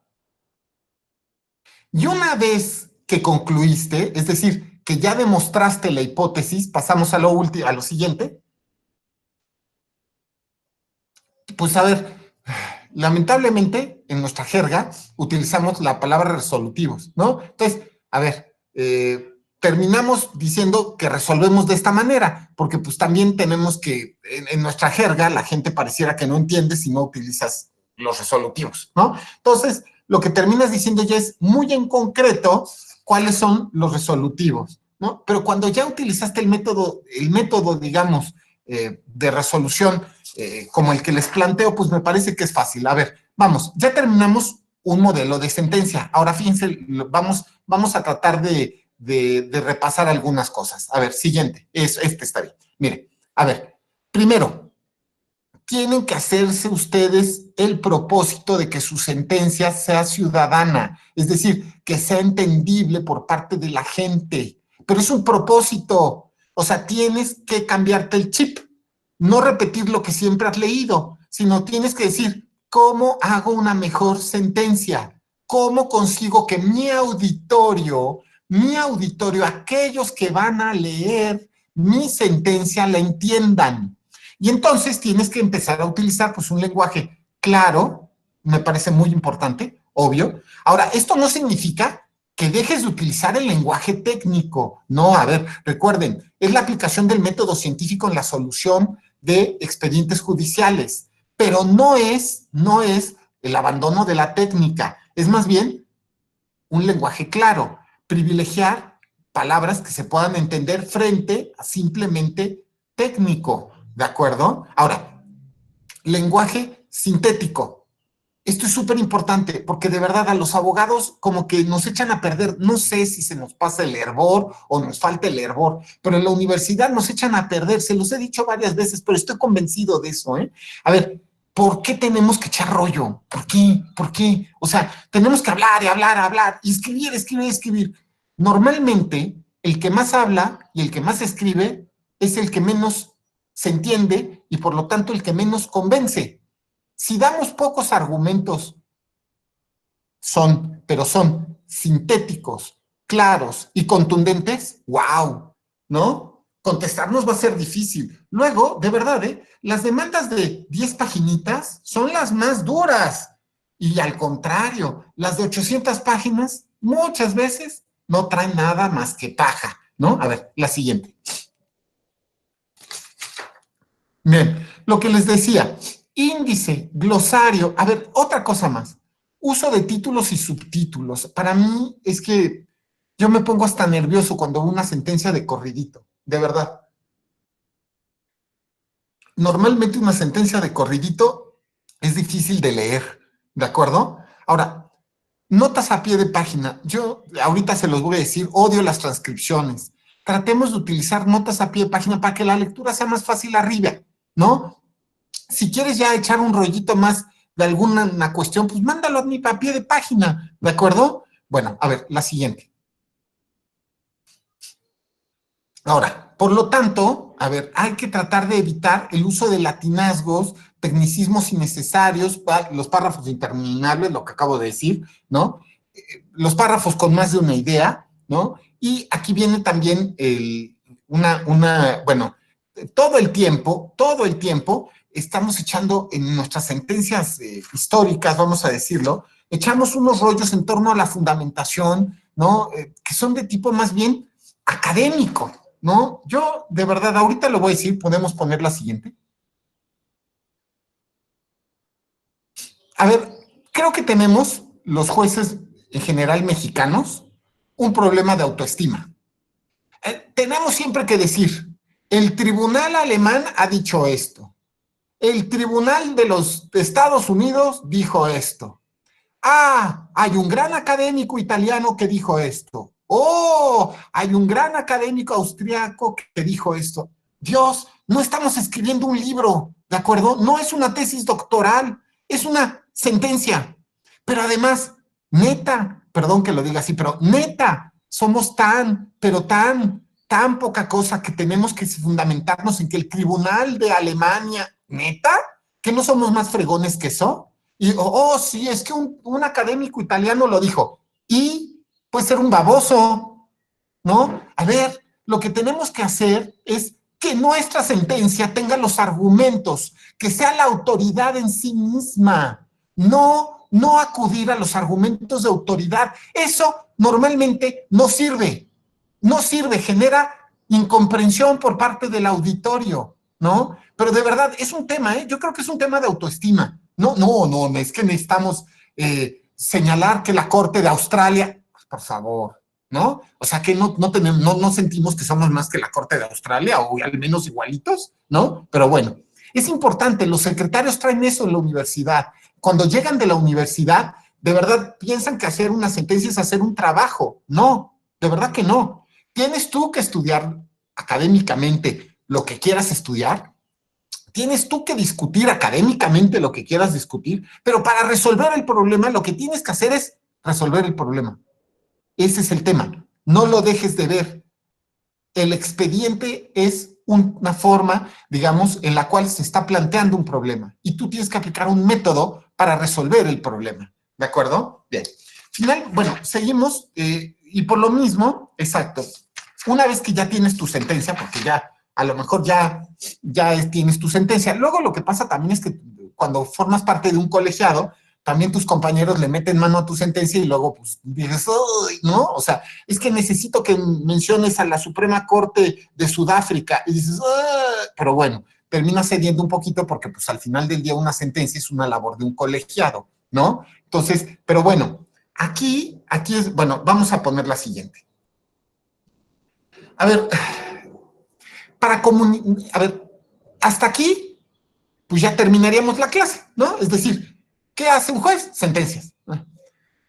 Y una vez que concluiste, es decir, que ya demostraste la hipótesis, pasamos a lo siguiente. Pues a ver, lamentablemente en nuestra jerga utilizamos la palabra resolutivos, ¿no? Entonces, a ver, terminamos diciendo que resolvemos de esta manera, porque pues también tenemos que, en nuestra jerga, la gente pareciera que no entiende si no utilizas los resolutivos, ¿no? Entonces, lo que terminas diciendo ya es muy en concreto cuáles son los resolutivos, ¿no? Pero cuando ya utilizaste el método digamos, de resolución, como el que les planteo, pues me parece que es fácil. A ver, vamos, ya terminamos un modelo de sentencia. Ahora fíjense, vamos a tratar de repasar algunas cosas. A ver, siguiente, este está bien. Mire, a ver, primero, tienen que hacerse ustedes el propósito de que su sentencia sea ciudadana, es decir, que sea entendible por parte de la gente. Pero es un propósito, o sea, tienes que cambiarte el chip, no repetir lo que siempre has leído, sino tienes que decir, ¿cómo hago una mejor sentencia? ¿Cómo consigo que mi auditorio, aquellos que van a leer mi sentencia, la entiendan? Y entonces tienes que empezar a utilizar pues un lenguaje claro, me parece muy importante, obvio. Ahora, esto no significa que dejes de utilizar el lenguaje técnico. No, a ver, recuerden, es la aplicación del método científico en la solución de expedientes judiciales, pero no es el abandono de la técnica, es más bien un lenguaje claro, privilegiar palabras que se puedan entender frente a simplemente técnico, ¿de acuerdo? Ahora, lenguaje sintético. Esto es súper importante porque de verdad a los abogados como que nos echan a perder, no sé si se nos pasa el hervor o nos falta el hervor, pero en la universidad nos echan a perder, se los he dicho varias veces, pero estoy convencido de eso, ¿eh? A ver, ¿por qué tenemos que echar rollo? ¿Por qué? ¿Por qué? O sea, tenemos que hablar y hablar, hablar, y escribir, escribir, escribir. Normalmente, el que más habla y el que más escribe es el que menos se entiende y por lo tanto el que menos convence. Si damos pocos argumentos, pero son sintéticos, claros y contundentes, ¡wow! ¿No? Contestarnos va a ser difícil. Luego, de verdad, las demandas de 10 paginitas son las más duras. Y al contrario, las de 800 páginas muchas veces no traen nada más que paja, ¿no? A ver, la siguiente. Bien, lo que les decía, índice, glosario, a ver, otra cosa más, uso de títulos y subtítulos. Para mí es que yo me pongo hasta nervioso cuando veo una sentencia de corridito, de verdad. Normalmente una sentencia de corridito es difícil de leer, ¿de acuerdo? Ahora, notas a pie de página. Yo ahorita se los voy a decir, odio las transcripciones. Tratemos de utilizar notas a pie de página para que la lectura sea más fácil arriba, ¿no? Si quieres ya echar un rollito más de alguna cuestión, pues mándalo a mi pie de página, ¿de acuerdo? Bueno, a ver, la siguiente. Ahora, por lo tanto, a ver, hay que tratar de evitar el uso de latinazgos, tecnicismos innecesarios, los párrafos interminables, lo que acabo de decir, ¿no? Los párrafos con más de una idea, ¿no? Y aquí viene también bueno, todo el tiempo, estamos echando en nuestras sentencias históricas, vamos a decirlo, echamos unos rollos en torno a la fundamentación, ¿no? Que son de tipo más bien académico, ¿no? Yo, de verdad, ahorita lo voy a decir, podemos poner la siguiente. A ver, creo que tenemos, los jueces en general mexicanos, un problema de autoestima. Tenemos siempre que decir, el tribunal alemán ha dicho esto, el tribunal de los Estados Unidos dijo esto. Ah, hay un gran académico italiano que dijo esto. Oh, hay un gran académico austriaco que dijo esto. Dios, no estamos escribiendo un libro, ¿de acuerdo? No es una tesis doctoral, es una sentencia. Pero además, neta, perdón que lo diga así, pero neta, somos pero tan poca cosa que tenemos que fundamentarnos en que el tribunal de Alemania, neta, que no somos más fregones que eso. Y, sí, es que un académico italiano lo dijo. Y puede ser un baboso, ¿no? A ver, lo que tenemos que hacer es que nuestra sentencia tenga los argumentos, que sea la autoridad en sí misma, no acudir a los argumentos de autoridad. Eso normalmente no sirve, genera incomprensión por parte del auditorio, ¿no? Pero de verdad, es un tema, ¿eh? Yo creo que es un tema de autoestima. No, es que necesitamos señalar que la Corte de Australia, pues, por favor, ¿no? O sea, que no sentimos que somos más que la Corte de Australia, o al menos igualitos, ¿no? Pero bueno, es importante, los secretarios traen eso en la universidad. Cuando llegan de la universidad, de verdad piensan que hacer una sentencia es hacer un trabajo. No, de verdad que no. Tienes tú que estudiar académicamente lo que quieras estudiar, tienes tú que discutir académicamente lo que quieras discutir, pero para resolver el problema lo que tienes que hacer es resolver el problema. Ese es el tema. No lo dejes de ver. El expediente es una forma, digamos, en la cual se está planteando un problema y tú tienes que aplicar un método para resolver el problema. ¿De acuerdo? Bien. Final, bueno, seguimos y por lo mismo, exacto, una vez que ya tienes tu sentencia, porque ya a lo mejor ya tienes tu sentencia, luego lo que pasa también es que cuando formas parte de un colegiado, también tus compañeros le meten mano a tu sentencia y luego pues dices, ¡ay! ¿No? O sea, es que necesito que menciones a la Suprema Corte de Sudáfrica y dices, ¡ay! Pero bueno, terminas cediendo un poquito porque pues al final del día una sentencia es una labor de un colegiado, ¿no? Entonces, pero bueno, aquí es, bueno, vamos a poner la siguiente. A ver, a ver, hasta aquí, pues ya terminaríamos la clase, ¿no? Es decir, ¿qué hace un juez? Sentencias.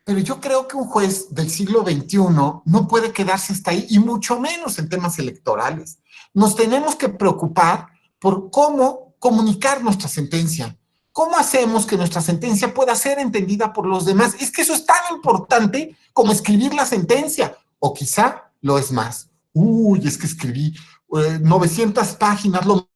Pero yo creo que un juez del siglo XXI no puede quedarse hasta ahí, y mucho menos en temas electorales. Nos tenemos que preocupar por cómo comunicar nuestra sentencia. ¿Cómo hacemos que nuestra sentencia pueda ser entendida por los demás? Es que eso es tan importante como escribir la sentencia, o quizá lo es más. Uy, es que escribí 900 páginas, lo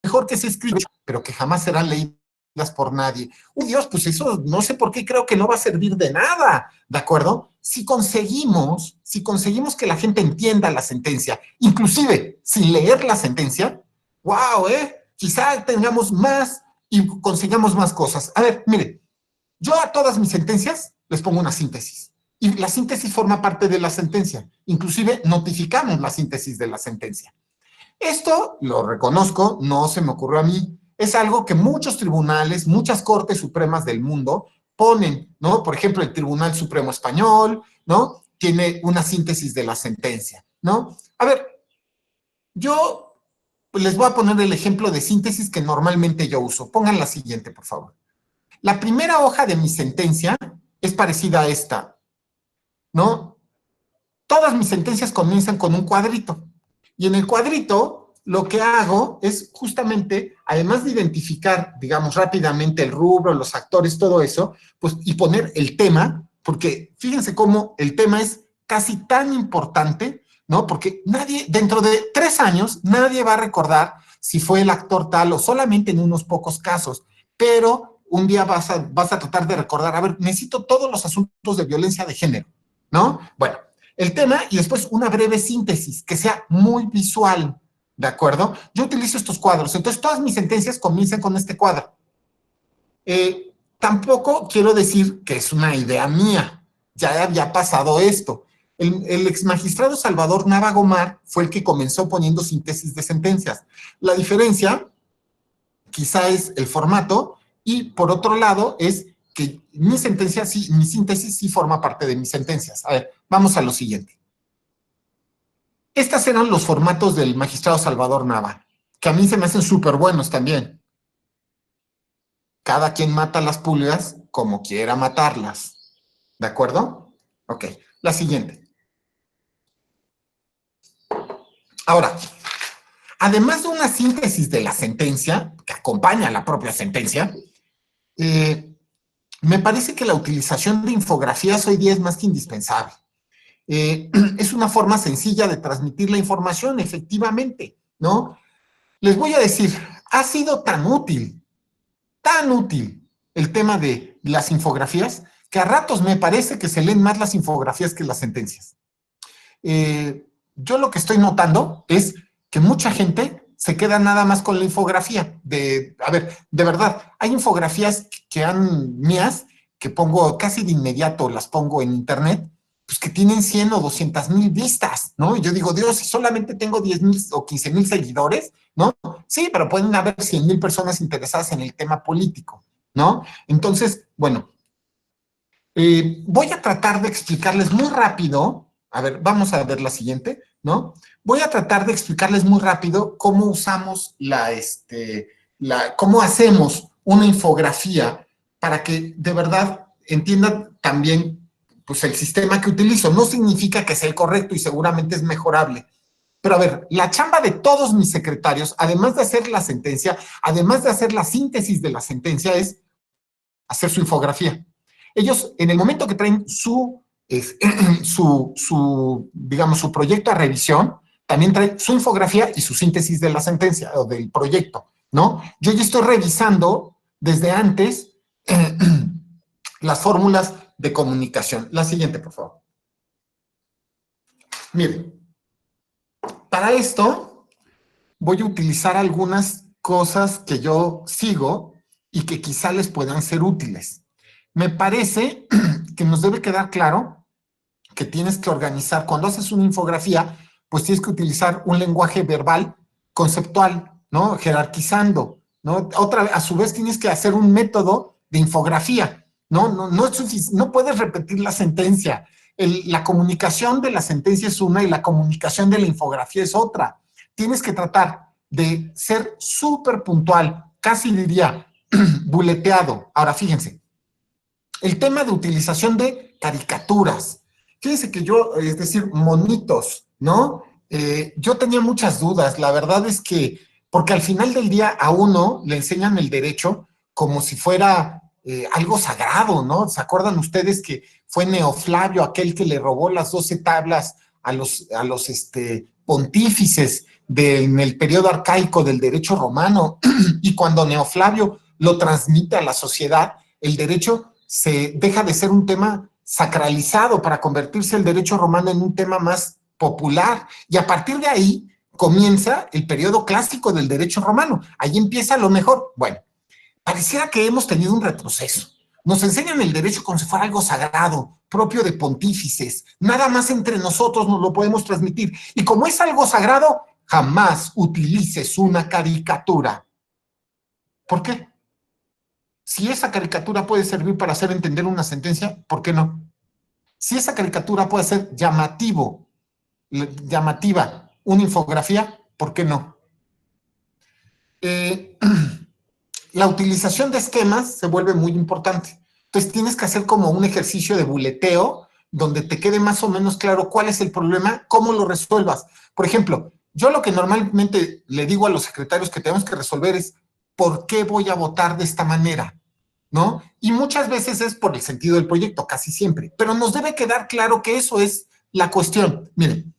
mejor que se escribe, pero que jamás serán leídas por nadie. Uy, Dios, pues eso no sé por qué creo que no va a servir de nada, ¿de acuerdo? Si conseguimos que la gente entienda la sentencia, inclusive sin leer la sentencia, wow, quizá tengamos más y consigamos más cosas. A ver, mire, yo a todas mis sentencias les pongo una síntesis. Y la síntesis forma parte de la sentencia. Inclusive notificamos la síntesis de la sentencia. Esto, lo reconozco, no se me ocurrió a mí. Es algo que muchos tribunales, muchas cortes supremas del mundo ponen, ¿no? Por ejemplo, el Tribunal Supremo Español, ¿no? Tiene una síntesis de la sentencia, ¿no? A ver, yo les voy a poner el ejemplo de síntesis que normalmente yo uso. Pongan la siguiente, por favor. La primera hoja de mi sentencia es parecida a esta, ¿no? Todas mis sentencias comienzan con un cuadrito. Y en el cuadrito, lo que hago es justamente, además de identificar, digamos, rápidamente el rubro, los actores, todo eso, pues, y poner el tema, porque fíjense cómo el tema es casi tan importante, ¿no? Porque nadie, dentro de 3 años, nadie va a recordar si fue el actor tal o solamente en unos pocos casos, pero un día vas a tratar de recordar, a ver, necesito todos los asuntos de violencia de género, ¿no? Bueno, el tema y después una breve síntesis que sea muy visual, ¿de acuerdo? Yo utilizo estos cuadros, entonces todas mis sentencias comienzan con este cuadro. Tampoco quiero decir que es una idea mía, ya había pasado esto. El ex magistrado Salvador Nava Gomar fue el que comenzó poniendo síntesis de sentencias. La diferencia quizá es el formato y por otro lado es que mi síntesis sí forma parte de mis sentencias. A ver, vamos a lo siguiente. Estos eran los formatos del magistrado Salvador Nava, que a mí se me hacen súper buenos también. Cada quien mata las pulgas como quiera matarlas. ¿De acuerdo? Ok, la siguiente. Ahora, además de una síntesis de la sentencia, que acompaña la propia sentencia, me parece que la utilización de infografías hoy día es más que indispensable. Es una forma sencilla de transmitir la información, efectivamente, ¿no? Les voy a decir, ha sido tan útil el tema de las infografías, que a ratos me parece que se leen más las infografías que las sentencias. Yo lo que estoy notando es que mucha gente se queda nada más con la infografía. A ver, de verdad, hay infografías mías que pongo casi de inmediato, las pongo en internet, pues que tienen 100 o 200,000 vistas, ¿no? Y yo digo, Dios, si solamente tengo 10,000 o 15,000 seguidores, ¿no? Sí, pero pueden haber 100,000 personas interesadas en el tema político, ¿no? Entonces, bueno, voy a tratar de explicarles muy rápido, a ver, vamos a ver la siguiente, ¿no? Voy a tratar de explicarles muy rápido cómo usamos cómo hacemos una infografía para que de verdad entiendan también, pues, el sistema que utilizo. No significa que sea el correcto y seguramente es mejorable. Pero a ver, la chamba de todos mis secretarios, además de hacer la sentencia, además de hacer la síntesis de la sentencia, es hacer su infografía. Ellos, en el momento que traen digamos, su proyecto a revisión, también traen su infografía y su síntesis de la sentencia o del proyecto, ¿no? Yo ya estoy revisando desde antes las fórmulas de comunicación. La siguiente, por favor. Miren, para esto voy a utilizar algunas cosas que yo sigo y que quizá les puedan ser útiles. Me parece que nos debe quedar claro que tienes que organizar, cuando haces una infografía, pues tienes que utilizar un lenguaje verbal conceptual, ¿no? Jerarquizando, ¿no? A su vez tienes que hacer un método de infografía, ¿no? No puedes repetir la sentencia. La comunicación de la sentencia es una y la comunicación de la infografía es otra. Tienes que tratar de ser súper puntual, casi diría buleteado. Ahora, fíjense, el tema de utilización de caricaturas. Fíjense que yo, es decir, monitos, ¿no? Yo tenía muchas dudas. La verdad es que, porque al final del día a uno le enseñan el derecho como si fuera algo sagrado, ¿no? ¿Se acuerdan ustedes que fue Neoflavio aquel que le robó las 12 tablas a los pontífices en el periodo arcaico del derecho romano? Y cuando Neoflavio lo transmite a la sociedad, el derecho se deja de ser un tema sacralizado para convertirse el derecho romano en un tema más popular. Y a partir de ahí comienza el periodo clásico del derecho romano. Ahí empieza lo mejor. Bueno, pareciera que hemos tenido un retroceso. Nos enseñan el derecho como si fuera algo sagrado, propio de pontífices. Nada más entre nosotros nos lo podemos transmitir. Y como es algo sagrado, jamás utilices una caricatura. ¿Por qué? Si esa caricatura puede servir para hacer entender una sentencia, ¿por qué no? Si esa caricatura puede ser llamativa una infografía, ¿por qué no? La utilización de esquemas se vuelve muy importante. Entonces tienes que hacer como un ejercicio de buleteo donde te quede más o menos claro cuál es el problema, cómo lo resuelvas. Por ejemplo, yo lo que normalmente le digo a los secretarios que tenemos que resolver es ¿por qué voy a votar de esta manera? ¿No? Y muchas veces es por el sentido del proyecto, casi siempre. Pero nos debe quedar claro que eso es la cuestión. Miren,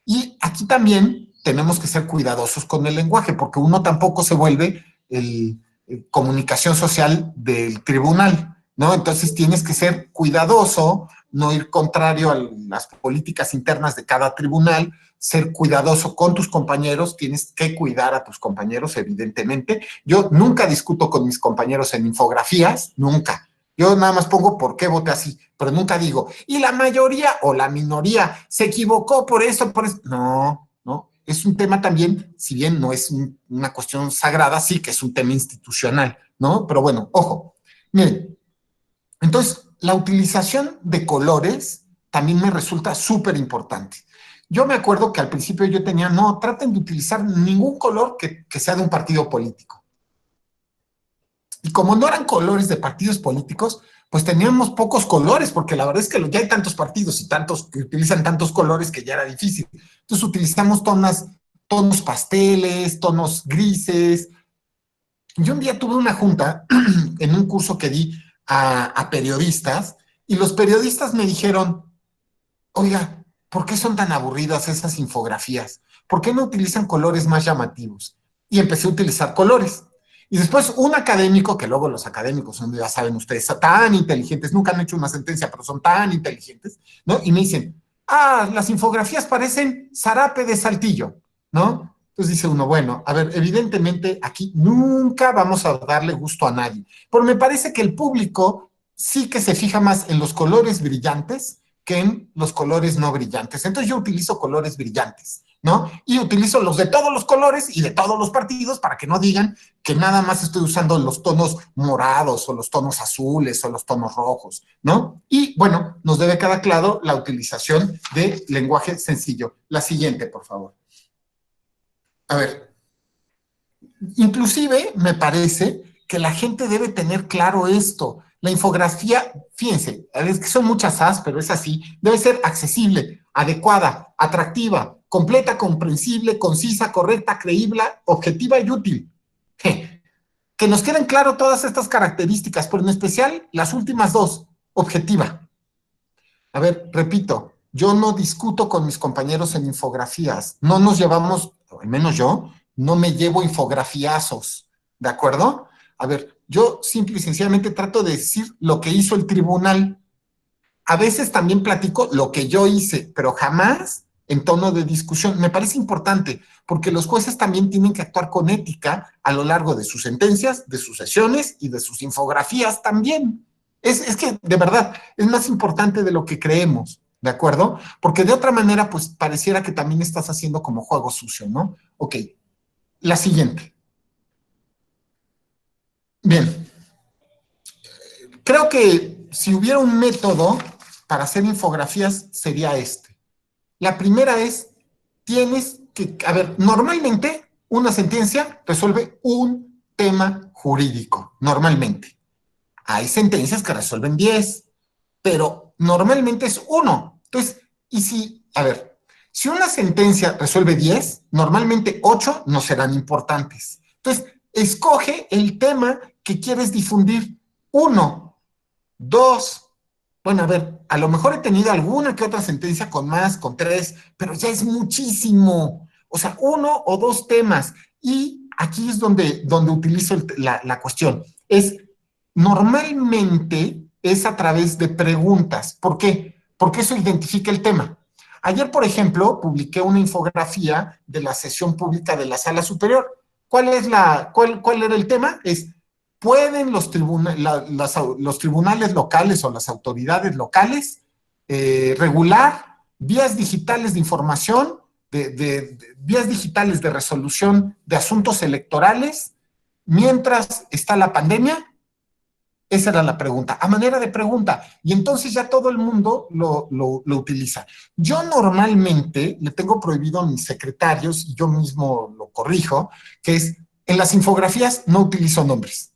y aquí también tenemos que ser cuidadosos con el lenguaje, porque uno tampoco se vuelve comunicación social del tribunal, ¿no? Entonces tienes que ser cuidadoso, no ir contrario a las políticas internas de cada tribunal, ser cuidadoso con tus compañeros, tienes que cuidar a tus compañeros, evidentemente. Yo nunca discuto con mis compañeros en infografías, nunca. Yo nada más pongo por qué voté así, pero nunca digo, y la mayoría o la minoría se equivocó por eso, por eso. No, no. Es un tema también, si bien no es una cuestión sagrada, sí que es un tema institucional, ¿no? Pero bueno, ojo. Miren, entonces, la utilización de colores también me resulta súper importante. Yo me acuerdo que al principio yo tenía, no, traten de utilizar ningún color que sea de un partido político. Y como no eran colores de partidos políticos, pues teníamos pocos colores, porque la verdad es que ya hay tantos partidos y tantos que utilizan tantos colores que ya era difícil. Entonces utilizamos tonas tonos pasteles, tonos grises. Yo un día tuve una junta en un curso que di a periodistas, y los periodistas me dijeron, oiga, ¿por qué son tan aburridas esas infografías? ¿Por qué no utilizan colores más llamativos? Y empecé a utilizar colores. Y después un académico, que luego los académicos son, ya saben ustedes, tan inteligentes, nunca han hecho una sentencia, pero son tan inteligentes, ¿no? Y me dicen, las infografías parecen zarape de Saltillo, ¿no? Entonces dice uno, bueno, a ver, evidentemente aquí nunca vamos a darle gusto a nadie, pero me parece que el público sí que se fija más en los colores brillantes que en los colores no brillantes. Entonces yo utilizo colores brillantes, ¿no? Y utilizo los de todos los colores y de todos los partidos para que no digan que nada más estoy usando los tonos morados o los tonos azules o los tonos rojos, ¿no? Y bueno, nos debe quedar claro la utilización de lenguaje sencillo. La siguiente, por favor. A ver, inclusive me parece que la gente debe tener claro esto. La infografía, fíjense, es que son muchas As, pero es así, debe ser accesible, adecuada, atractiva, completa, comprensible, concisa, correcta, creíble, objetiva y útil. Que nos queden claro todas estas características, pero en especial las últimas dos, objetiva. A ver, repito, yo no discuto con mis compañeros en infografías, no nos llevamos, al menos yo, no me llevo infografiazos, ¿de acuerdo? A ver, yo simple y sencillamente trato de decir lo que hizo el tribunal. A veces también platico lo que yo hice, pero jamás en tono de discusión. Me parece importante, porque los jueces también tienen que actuar con ética a lo largo de sus sentencias, de sus sesiones y de sus infografías también. Es que, de verdad, es más importante de lo que creemos, ¿de acuerdo? Porque de otra manera, pues, pareciera que también estás haciendo como juego sucio, ¿no? Ok, la siguiente. Bien, creo que si hubiera un método para hacer infografías, sería este. La primera es, tienes que, a ver, normalmente una sentencia resuelve un tema jurídico, normalmente. Hay sentencias que resuelven 10, pero normalmente es uno. Entonces, y si, a ver, si una sentencia resuelve 10, normalmente 8 no serán importantes. Entonces, escoge el tema que quieres difundir. 1, 2. Bueno, a ver, a lo mejor he tenido alguna que otra sentencia con más, con 3, pero ya es muchísimo. O sea, 1 o 2 temas. Y aquí es donde utilizo la cuestión. Normalmente es a través de preguntas. ¿Por qué? Porque eso identifica el tema. Ayer, por ejemplo, publiqué una infografía de la sesión pública de la Sala Superior. ¿Cuál era el tema? ¿Pueden los tribunales locales o las autoridades locales regular vías digitales de información, vías digitales de resolución de asuntos electorales mientras está la pandemia? Esa era la pregunta, a manera de pregunta. Y entonces ya todo el mundo lo utiliza. Yo normalmente le tengo prohibido a mis secretarios, y yo mismo lo corrijo, que es, en las infografías no utilizo nombres.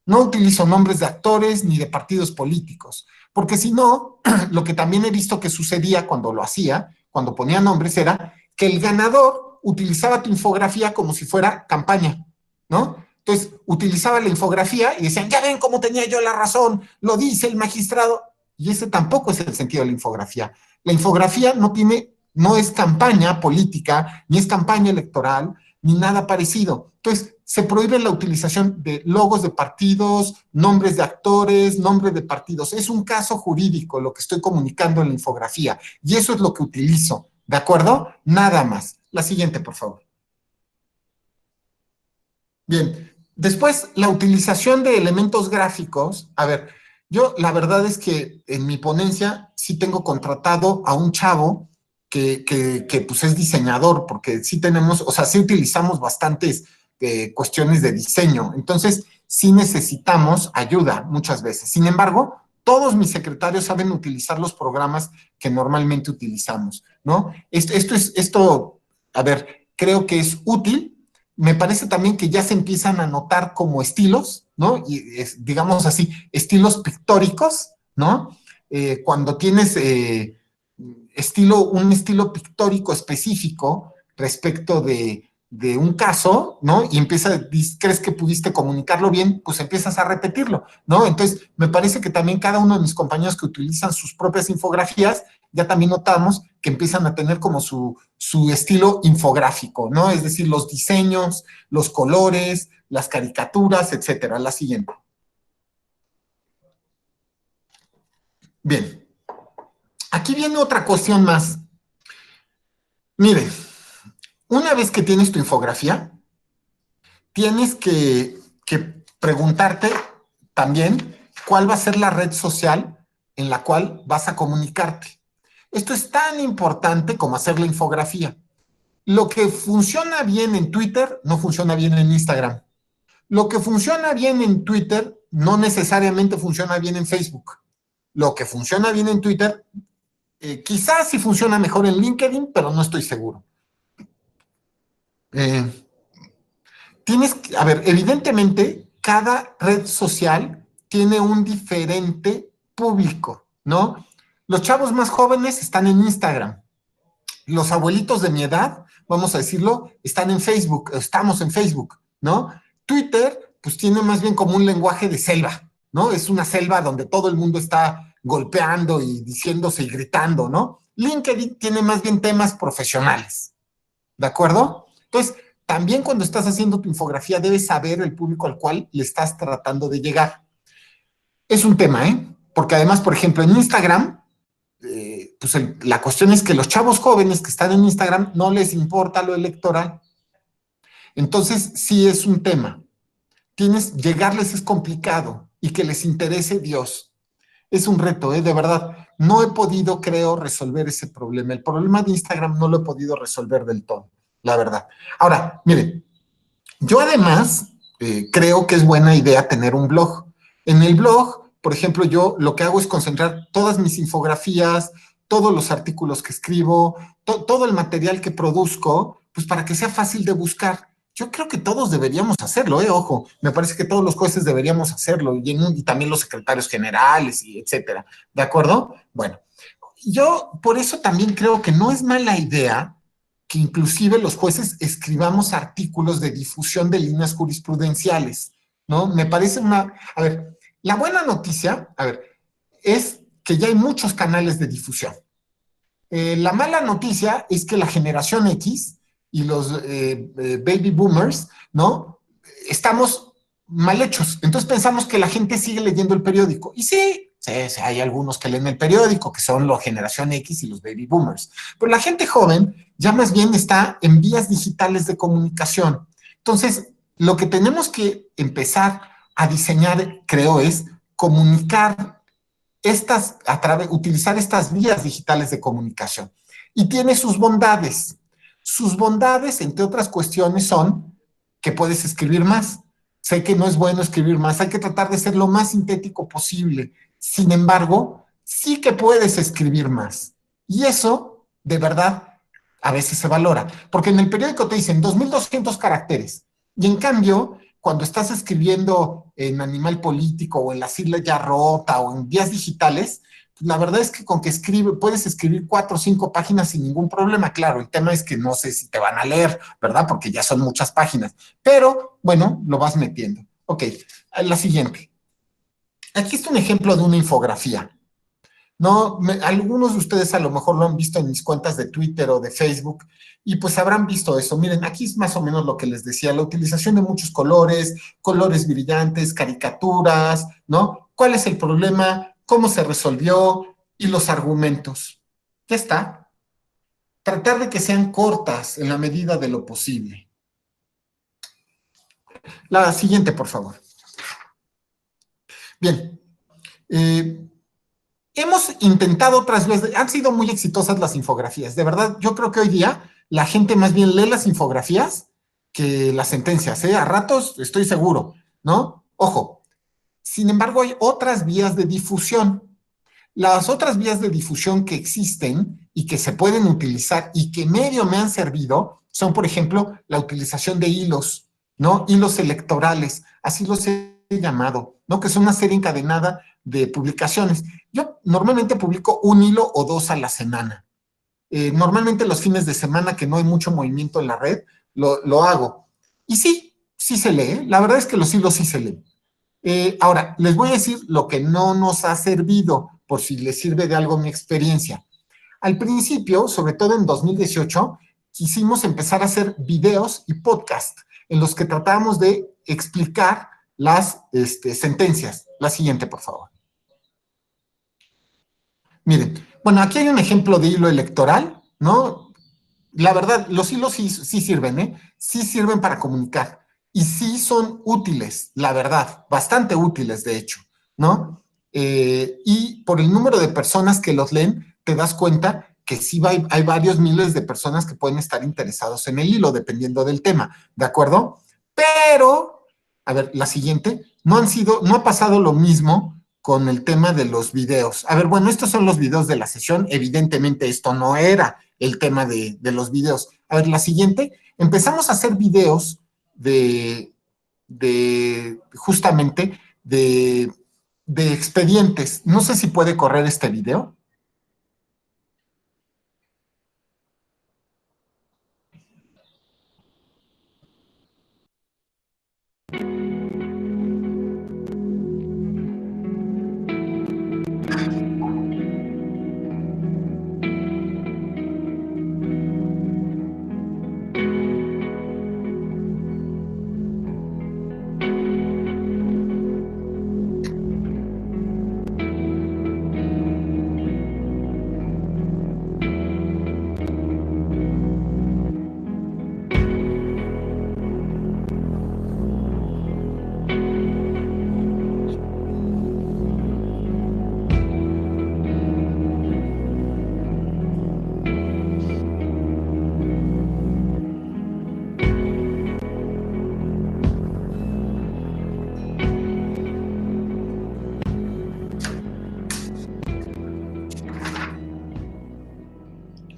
No utilizo nombres de actores ni de partidos políticos, porque si no, lo que también he visto que sucedía cuando lo hacía, cuando ponía nombres, era que el ganador utilizaba tu infografía como si fuera campaña, ¿no? Entonces, utilizaba la infografía y decían, ya ven cómo tenía yo la razón, lo dice el magistrado. Y ese tampoco es el sentido de la infografía. La infografía no es campaña política, ni es campaña electoral, ni nada parecido. Entonces, se prohíbe la utilización de logos de partidos, nombres de actores, nombres de partidos. Es un caso jurídico lo que estoy comunicando en la infografía. Y eso es lo que utilizo. ¿De acuerdo? Nada más. La siguiente, por favor. Bien. Después, la utilización de elementos gráficos. A ver, yo la verdad es que en mi ponencia sí tengo contratado a un chavo que pues es diseñador, porque sí tenemos, o sea, sí utilizamos bastantes cuestiones de diseño. Entonces, sí necesitamos ayuda muchas veces. Sin embargo, todos mis secretarios saben utilizar los programas que normalmente utilizamos, ¿no? Esto, a ver, creo que es útil. Me parece también que ya se empiezan a notar como estilos, ¿no? Y digamos así, estilos pictóricos, ¿no? Cuando tienes un estilo pictórico específico respecto de un caso, ¿no? Y crees que pudiste comunicarlo bien, pues empiezas a repetirlo, ¿no? Entonces, me parece que también cada uno de mis compañeros que utilizan sus propias infografías, ya también notamos que empiezan a tener como su estilo infográfico, ¿no? Es decir, los diseños, los colores, las caricaturas, etcétera. La siguiente. Bien. Aquí viene otra cuestión más. Mire, una vez que tienes tu infografía, tienes que preguntarte también cuál va a ser la red social en la cual vas a comunicarte. Esto es tan importante como hacer la infografía. Lo que funciona bien en Twitter no funciona bien en Instagram. Lo que funciona bien en Twitter no necesariamente funciona bien en Facebook. Lo que funciona bien en Twitter, quizás sí funciona mejor en LinkedIn, pero no estoy seguro. A ver, evidentemente, cada red social tiene un diferente público, ¿no? Los chavos más jóvenes están en Instagram. Los abuelitos de mi edad, vamos a decirlo, están en Facebook, estamos en Facebook, ¿no? Twitter, pues tiene más bien como un lenguaje de selva, ¿no? Es una selva donde todo el mundo está golpeando y diciéndose y gritando, ¿no? LinkedIn tiene más bien temas profesionales, ¿de acuerdo? Entonces, también cuando estás haciendo tu infografía, debes saber el público al cual le estás tratando de llegar. Es un tema, ¿eh? Porque además, por ejemplo, en Instagram, pues la cuestión es que los chavos jóvenes que están en Instagram no les importa lo electoral. Entonces, sí es un tema. Llegarles es complicado y que les interese Dios. Es un reto, de verdad. No he podido, creo, resolver ese problema. El problema de Instagram no lo he podido resolver del todo, la verdad. Ahora, miren, yo además creo que es buena idea tener un blog. En el blog, por ejemplo, yo lo que hago es concentrar todas mis infografías, todos los artículos que escribo, todo el material que produzco, pues para que sea fácil de buscar. Yo creo que todos deberíamos hacerlo, ojo, me parece que todos los jueces deberíamos hacerlo, y también los secretarios generales, y etcétera, ¿de acuerdo? Bueno, yo por eso también creo que no es mala idea que inclusive los jueces escribamos artículos de difusión de líneas jurisprudenciales, ¿no? Me parece a ver, la buena noticia, es que ya hay muchos canales de difusión. La mala noticia es que la generación X y los baby boomers, ¿no? Estamos mal hechos. Entonces pensamos que la gente sigue leyendo el periódico. Y sí, hay algunos que leen el periódico, que son la generación X y los baby boomers. Pero la gente joven ya más bien está en vías digitales de comunicación. Entonces, lo que tenemos que empezar a diseñar, creo, es comunicar utilizar estas vías digitales de comunicación. Y tiene sus bondades. Sus bondades, entre otras cuestiones, son que puedes escribir más. Sé que no es bueno escribir más, hay que tratar de ser lo más sintético posible. Sin embargo, sí que puedes escribir más. Y eso, de verdad, a veces se valora. Porque en el periódico te dicen 2,200 caracteres. Y en cambio, cuando estás escribiendo en Animal Político o en Las Islas Ya Rota o en vías digitales, la verdad es que con que puedes escribir 4 o 5 páginas sin ningún problema. Claro, el tema es que no sé si te van a leer, ¿verdad? Porque ya son muchas páginas. Pero, bueno, lo vas metiendo. Ok, la siguiente. Aquí está un ejemplo de una infografía. No, algunos de ustedes a lo mejor lo han visto en mis cuentas de Twitter o de Facebook y pues habrán visto eso. Miren, aquí es más o menos lo que les decía, la utilización de muchos colores, colores brillantes, caricaturas, ¿no? ¿Cuál es el problema? ¿Cómo se resolvió? Y los argumentos. Ya está. Tratar de que sean cortas en la medida de lo posible. La siguiente, por favor. Bien. Hemos intentado otras veces, han sido muy exitosas las infografías. De verdad, yo creo que hoy día la gente más bien lee las infografías que las sentencias, ¿eh? A ratos estoy seguro, ¿no? Ojo, sin embargo, hay otras vías de difusión. Las otras vías de difusión que existen y que se pueden utilizar y que medio me han servido son, por ejemplo, la utilización de hilos, ¿no? Hilos electorales, así los he llamado, ¿no? Que son una serie encadenada de publicaciones. Yo normalmente publico un hilo o 2 a la semana. Normalmente los fines de semana que no hay mucho movimiento en la red, lo hago. Y sí, sí se lee. La verdad es que los hilos sí se leen. Ahora, les voy a decir lo que no nos ha servido, por si les sirve de algo mi experiencia. Al principio, sobre todo en 2018, quisimos empezar a hacer videos y podcast en los que tratábamos de explicar las sentencias. La siguiente, por favor. Miren, bueno, aquí hay un ejemplo de hilo electoral, ¿no? La verdad, los hilos sí sirven, ¿eh? Sí sirven para comunicar. Y sí son útiles, la verdad, bastante útiles, de hecho, ¿no? Y por el número de personas que los leen, te das cuenta que sí hay varios miles de personas que pueden estar interesados en el hilo, dependiendo del tema, ¿de acuerdo? Pero, a ver, la siguiente, no ha pasado lo mismo con el tema de los videos. A ver, bueno, estos son los videos de la sesión. Evidentemente esto no era el tema de los videos. A ver, la siguiente, empezamos a hacer videos justamente de expedientes. No sé si puede correr este video.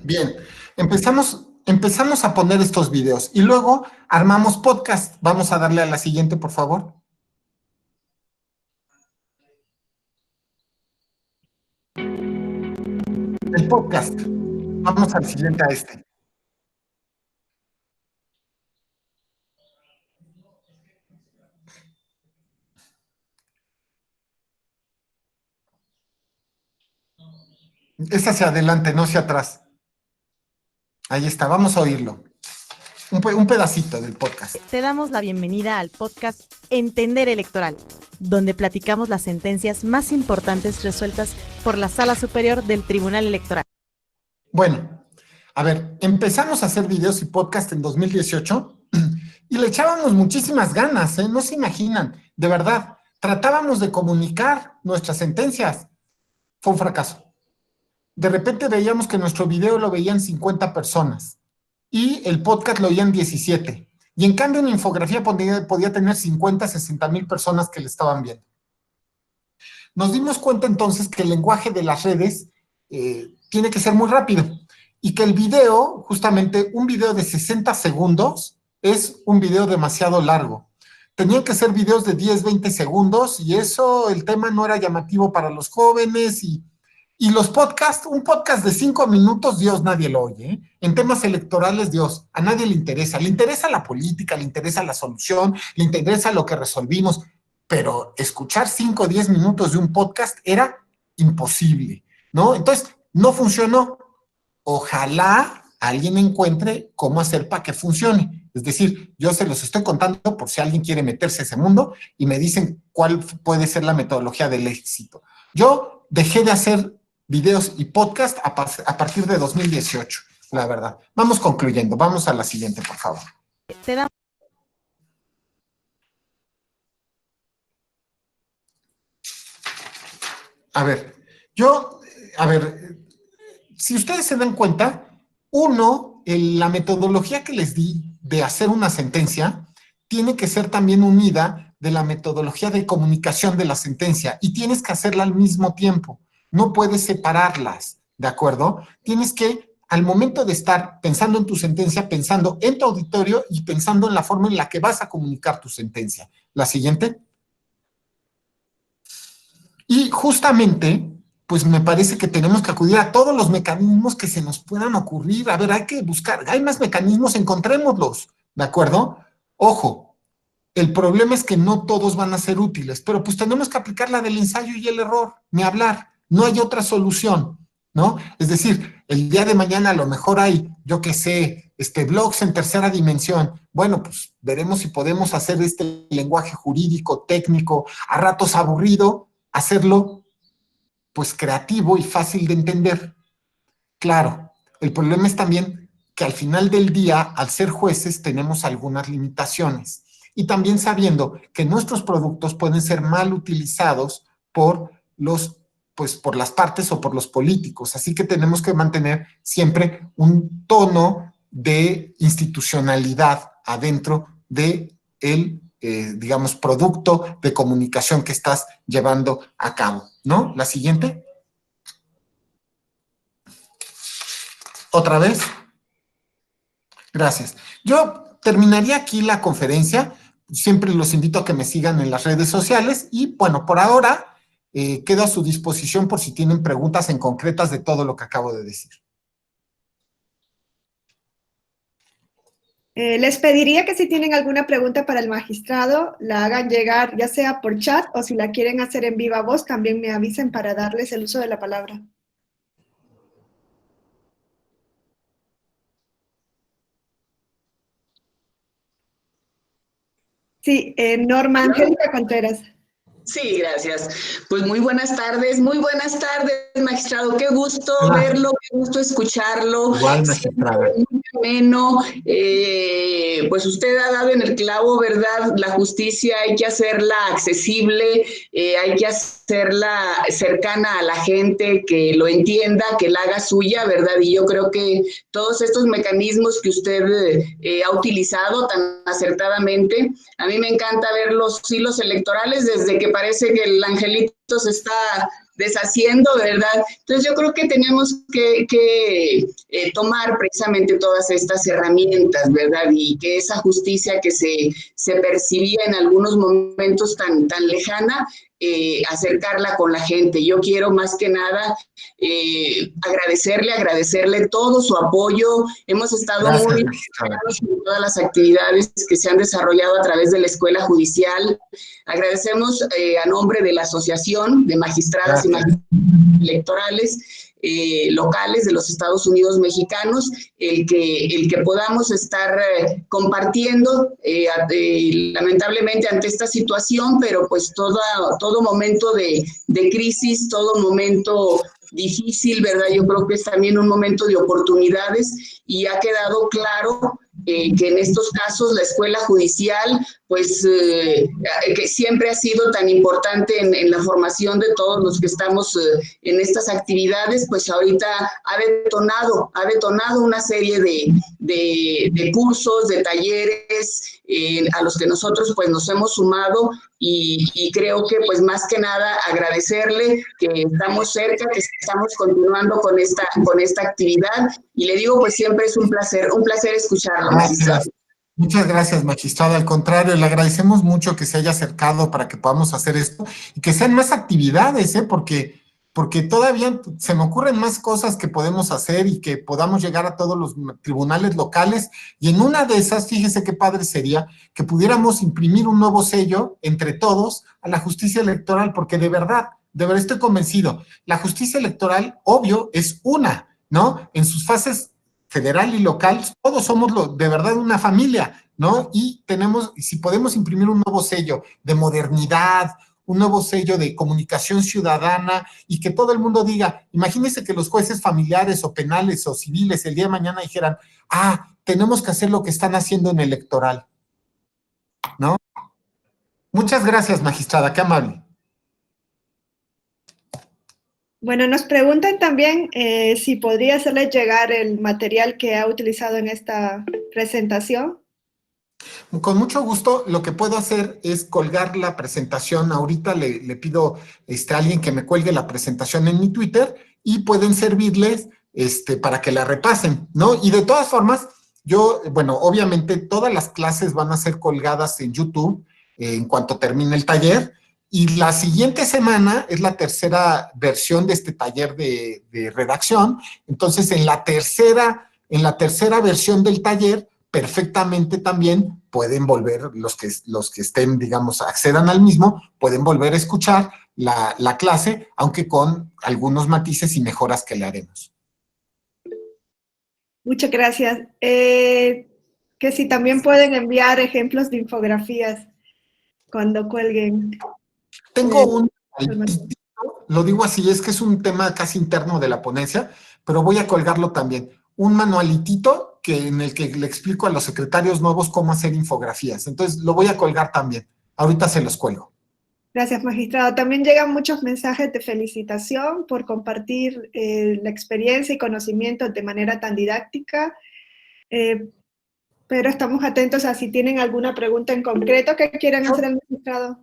Bien, empezamos a poner estos videos y luego armamos podcast. Vamos a darle a la siguiente, por favor. El podcast. Vamos al siguiente a este. Es hacia adelante, no hacia atrás. Ahí está, vamos a oírlo. Un pedacito del podcast. Te damos la bienvenida al podcast Entender Electoral, donde platicamos las sentencias más importantes resueltas por la Sala Superior del Tribunal Electoral. Bueno, a ver, empezamos a hacer videos y podcast en 2018 y le echábamos muchísimas ganas, ¿eh? No se imaginan, de verdad. Tratábamos de comunicar nuestras sentencias. Fue un fracaso. De repente veíamos que nuestro video lo veían 50 personas y el podcast lo oían 17. Y en cambio una infografía podía tener 50, 60 mil personas que le estaban viendo. Nos dimos cuenta entonces que el lenguaje de las redes tiene que ser muy rápido y que el video, justamente un video de 60 segundos, es un video demasiado largo. Tenían que ser videos de 10, 20 segundos y eso, el tema no era llamativo para los jóvenes y los podcasts, un podcast de 5 minutos, Dios, nadie lo oye, ¿eh? En temas electorales, Dios, a nadie le interesa la política, le interesa la solución, le interesa lo que resolvimos, pero escuchar 5 o 10 minutos de un podcast era imposible, ¿no? Entonces, no funcionó. Ojalá alguien encuentre cómo hacer para que funcione. Es decir, yo se los estoy contando por si alguien quiere meterse a ese mundo y me dicen cuál puede ser la metodología del éxito. Yo dejé de hacer videos y podcast a partir de 2018, la verdad. Vamos concluyendo. Vamos a la siguiente, por favor. Te damos A ver, si ustedes se dan cuenta, la metodología que les di de hacer una sentencia tiene que ser también unida de la metodología de comunicación de la sentencia y tienes que hacerla al mismo tiempo. No puedes separarlas, ¿de acuerdo? Tienes que, al momento de estar pensando en tu sentencia, pensando en tu auditorio y pensando en la forma en la que vas a comunicar tu sentencia. La siguiente. Y justamente pues me parece que tenemos que acudir a todos los mecanismos que se nos puedan ocurrir. A ver, hay que buscar, hay más mecanismos, encontrémoslos, ¿de acuerdo? Ojo, el problema es que no todos van a ser útiles, pero pues tenemos que aplicar la del ensayo y el error, ni hablar, no hay otra solución, ¿no? Es decir, el día de mañana a lo mejor hay, yo qué sé, blogs en tercera dimensión. Bueno, pues veremos si podemos hacer este lenguaje jurídico, técnico, a ratos aburrido, hacerlo pues creativo y fácil de entender. Claro, el problema es también que al final del día, al ser jueces, tenemos algunas limitaciones. Y también sabiendo que nuestros productos pueden ser mal utilizados por por las partes o por los políticos. Así que tenemos que mantener siempre un tono de institucionalidad adentro de digamos, producto de comunicación que estás llevando a cabo, ¿no? La siguiente. ¿Otra vez? Gracias. Yo terminaría aquí la conferencia. Siempre los invito a que me sigan en las redes sociales y, bueno, por ahora quedo a su disposición por si tienen preguntas en concretas de todo lo que acabo de decir. Les pediría que si tienen alguna pregunta para el magistrado, la hagan llegar ya sea por chat o si la quieren hacer en viva voz, también me avisen para darles el uso de la palabra. Sí, Norma Angélica Contreras. Sí, gracias. Pues muy buenas tardes, magistrado. Qué gusto verlo, qué gusto escucharlo. Igual, magistrada. Muy ameno. Pues usted ha dado en el clavo, ¿verdad? La justicia hay que hacerla accesible, hay que hacerla cercana a la gente, que lo entienda, que la haga suya, ¿verdad? Y yo creo que todos estos mecanismos que usted ha utilizado tan acertadamente, a mí me encanta ver los hilos electorales desde que parece que el angelito se está deshaciendo, ¿verdad? Entonces yo creo que tenemos que tomar precisamente todas estas herramientas, ¿verdad? Y que esa justicia que se percibía en algunos momentos tan lejana, acercarla con la gente. Yo quiero más que nada agradecerle todo su apoyo. Hemos estado muy enfocados en todas las actividades que se han desarrollado a través de la Escuela Judicial. Agradecemos a nombre de la Asociación de Magistradas y Magistrados Electorales locales de los Estados Unidos mexicanos, el que podamos estar compartiendo, lamentablemente ante esta situación, pero pues todo momento de crisis, todo momento difícil, ¿verdad? Yo creo que es también un momento de oportunidades y ha quedado claro que en estos casos la escuela judicial, pues que siempre ha sido tan importante en la formación de todos los que estamos en estas actividades, pues ahorita ha detonado una serie de cursos, de talleres a los que nosotros pues nos hemos sumado y creo que pues más que nada agradecerle que estamos cerca, que estamos continuando con esta actividad y le digo pues siempre es un placer escucharlo. Gracias. Muchas gracias, magistrada. Al contrario, le agradecemos mucho que se haya acercado para que podamos hacer esto y que sean más actividades, porque todavía se me ocurren más cosas que podemos hacer y que podamos llegar a todos los tribunales locales y en una de esas, fíjese qué padre sería que pudiéramos imprimir un nuevo sello entre todos a la justicia electoral, porque de verdad estoy convencido, la justicia electoral, obvio, es una, ¿no? En sus fases federal y local, todos somos de verdad una familia, ¿no? Y si podemos imprimir un nuevo sello de modernidad, un nuevo sello de comunicación ciudadana y que todo el mundo diga, imagínense que los jueces familiares o penales o civiles el día de mañana dijeran, tenemos que hacer lo que están haciendo en electoral, ¿no? Muchas gracias, magistrada, qué amable. Bueno, nos preguntan también si podría hacerles llegar el material que ha utilizado en esta presentación. Con mucho gusto, lo que puedo hacer es colgar la presentación. Ahorita le pido a alguien que me cuelgue la presentación en mi Twitter y pueden servirles para que la repasen, ¿no? Y de todas formas, obviamente todas las clases van a ser colgadas en YouTube en cuanto termine el taller. Y la siguiente semana es la tercera versión de este taller de redacción. Entonces, en la tercera versión del taller, perfectamente también pueden volver, los que estén, digamos, accedan al mismo, pueden volver a escuchar la clase, aunque con algunos matices y mejoras que le haremos. Muchas gracias. Que si también pueden enviar ejemplos de infografías cuando cuelguen. Tengo un, lo digo así, es que es un tema casi interno de la ponencia, pero voy a colgarlo también. Un manualitito en el que le explico a los secretarios nuevos cómo hacer infografías. Entonces, lo voy a colgar también. Ahorita se los cuelgo. Gracias, magistrado. También llegan muchos mensajes de felicitación por compartir la experiencia y conocimientos de manera tan didáctica. Pero estamos atentos a si tienen alguna pregunta en concreto que quieran hacer al magistrado.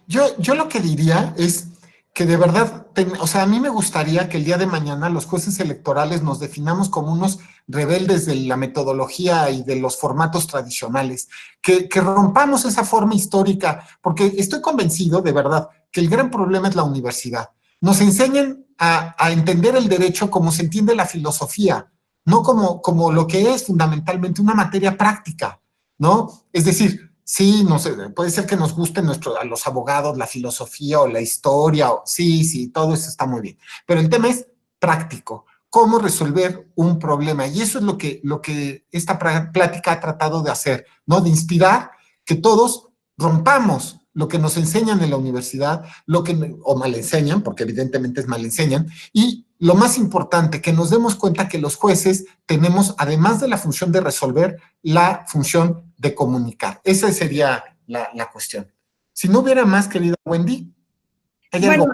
Yo lo que diría es que de verdad, o sea, a mí me gustaría que el día de mañana los jueces electorales nos definamos como unos rebeldes de la metodología y de los formatos tradicionales, que rompamos esa forma histórica, porque estoy convencido, de verdad, que el gran problema es la universidad. Nos enseñan a entender el derecho como se entiende la filosofía, no como lo que es fundamentalmente una materia práctica, ¿no? Es decir, sí, no sé, puede ser que nos guste a los abogados la filosofía o la historia, sí, todo eso está muy bien. Pero el tema es práctico, cómo resolver un problema. Y eso es lo que esta plática ha tratado de hacer, ¿no? De inspirar que todos rompamos lo que nos enseñan en la universidad, o mal enseñan, porque evidentemente es mal enseñan, y lo más importante, que nos demos cuenta que los jueces tenemos, además de la función de resolver, la función de comunicar. Esa sería la cuestión. Si no hubiera más, querida Wendy, ¿hay algo?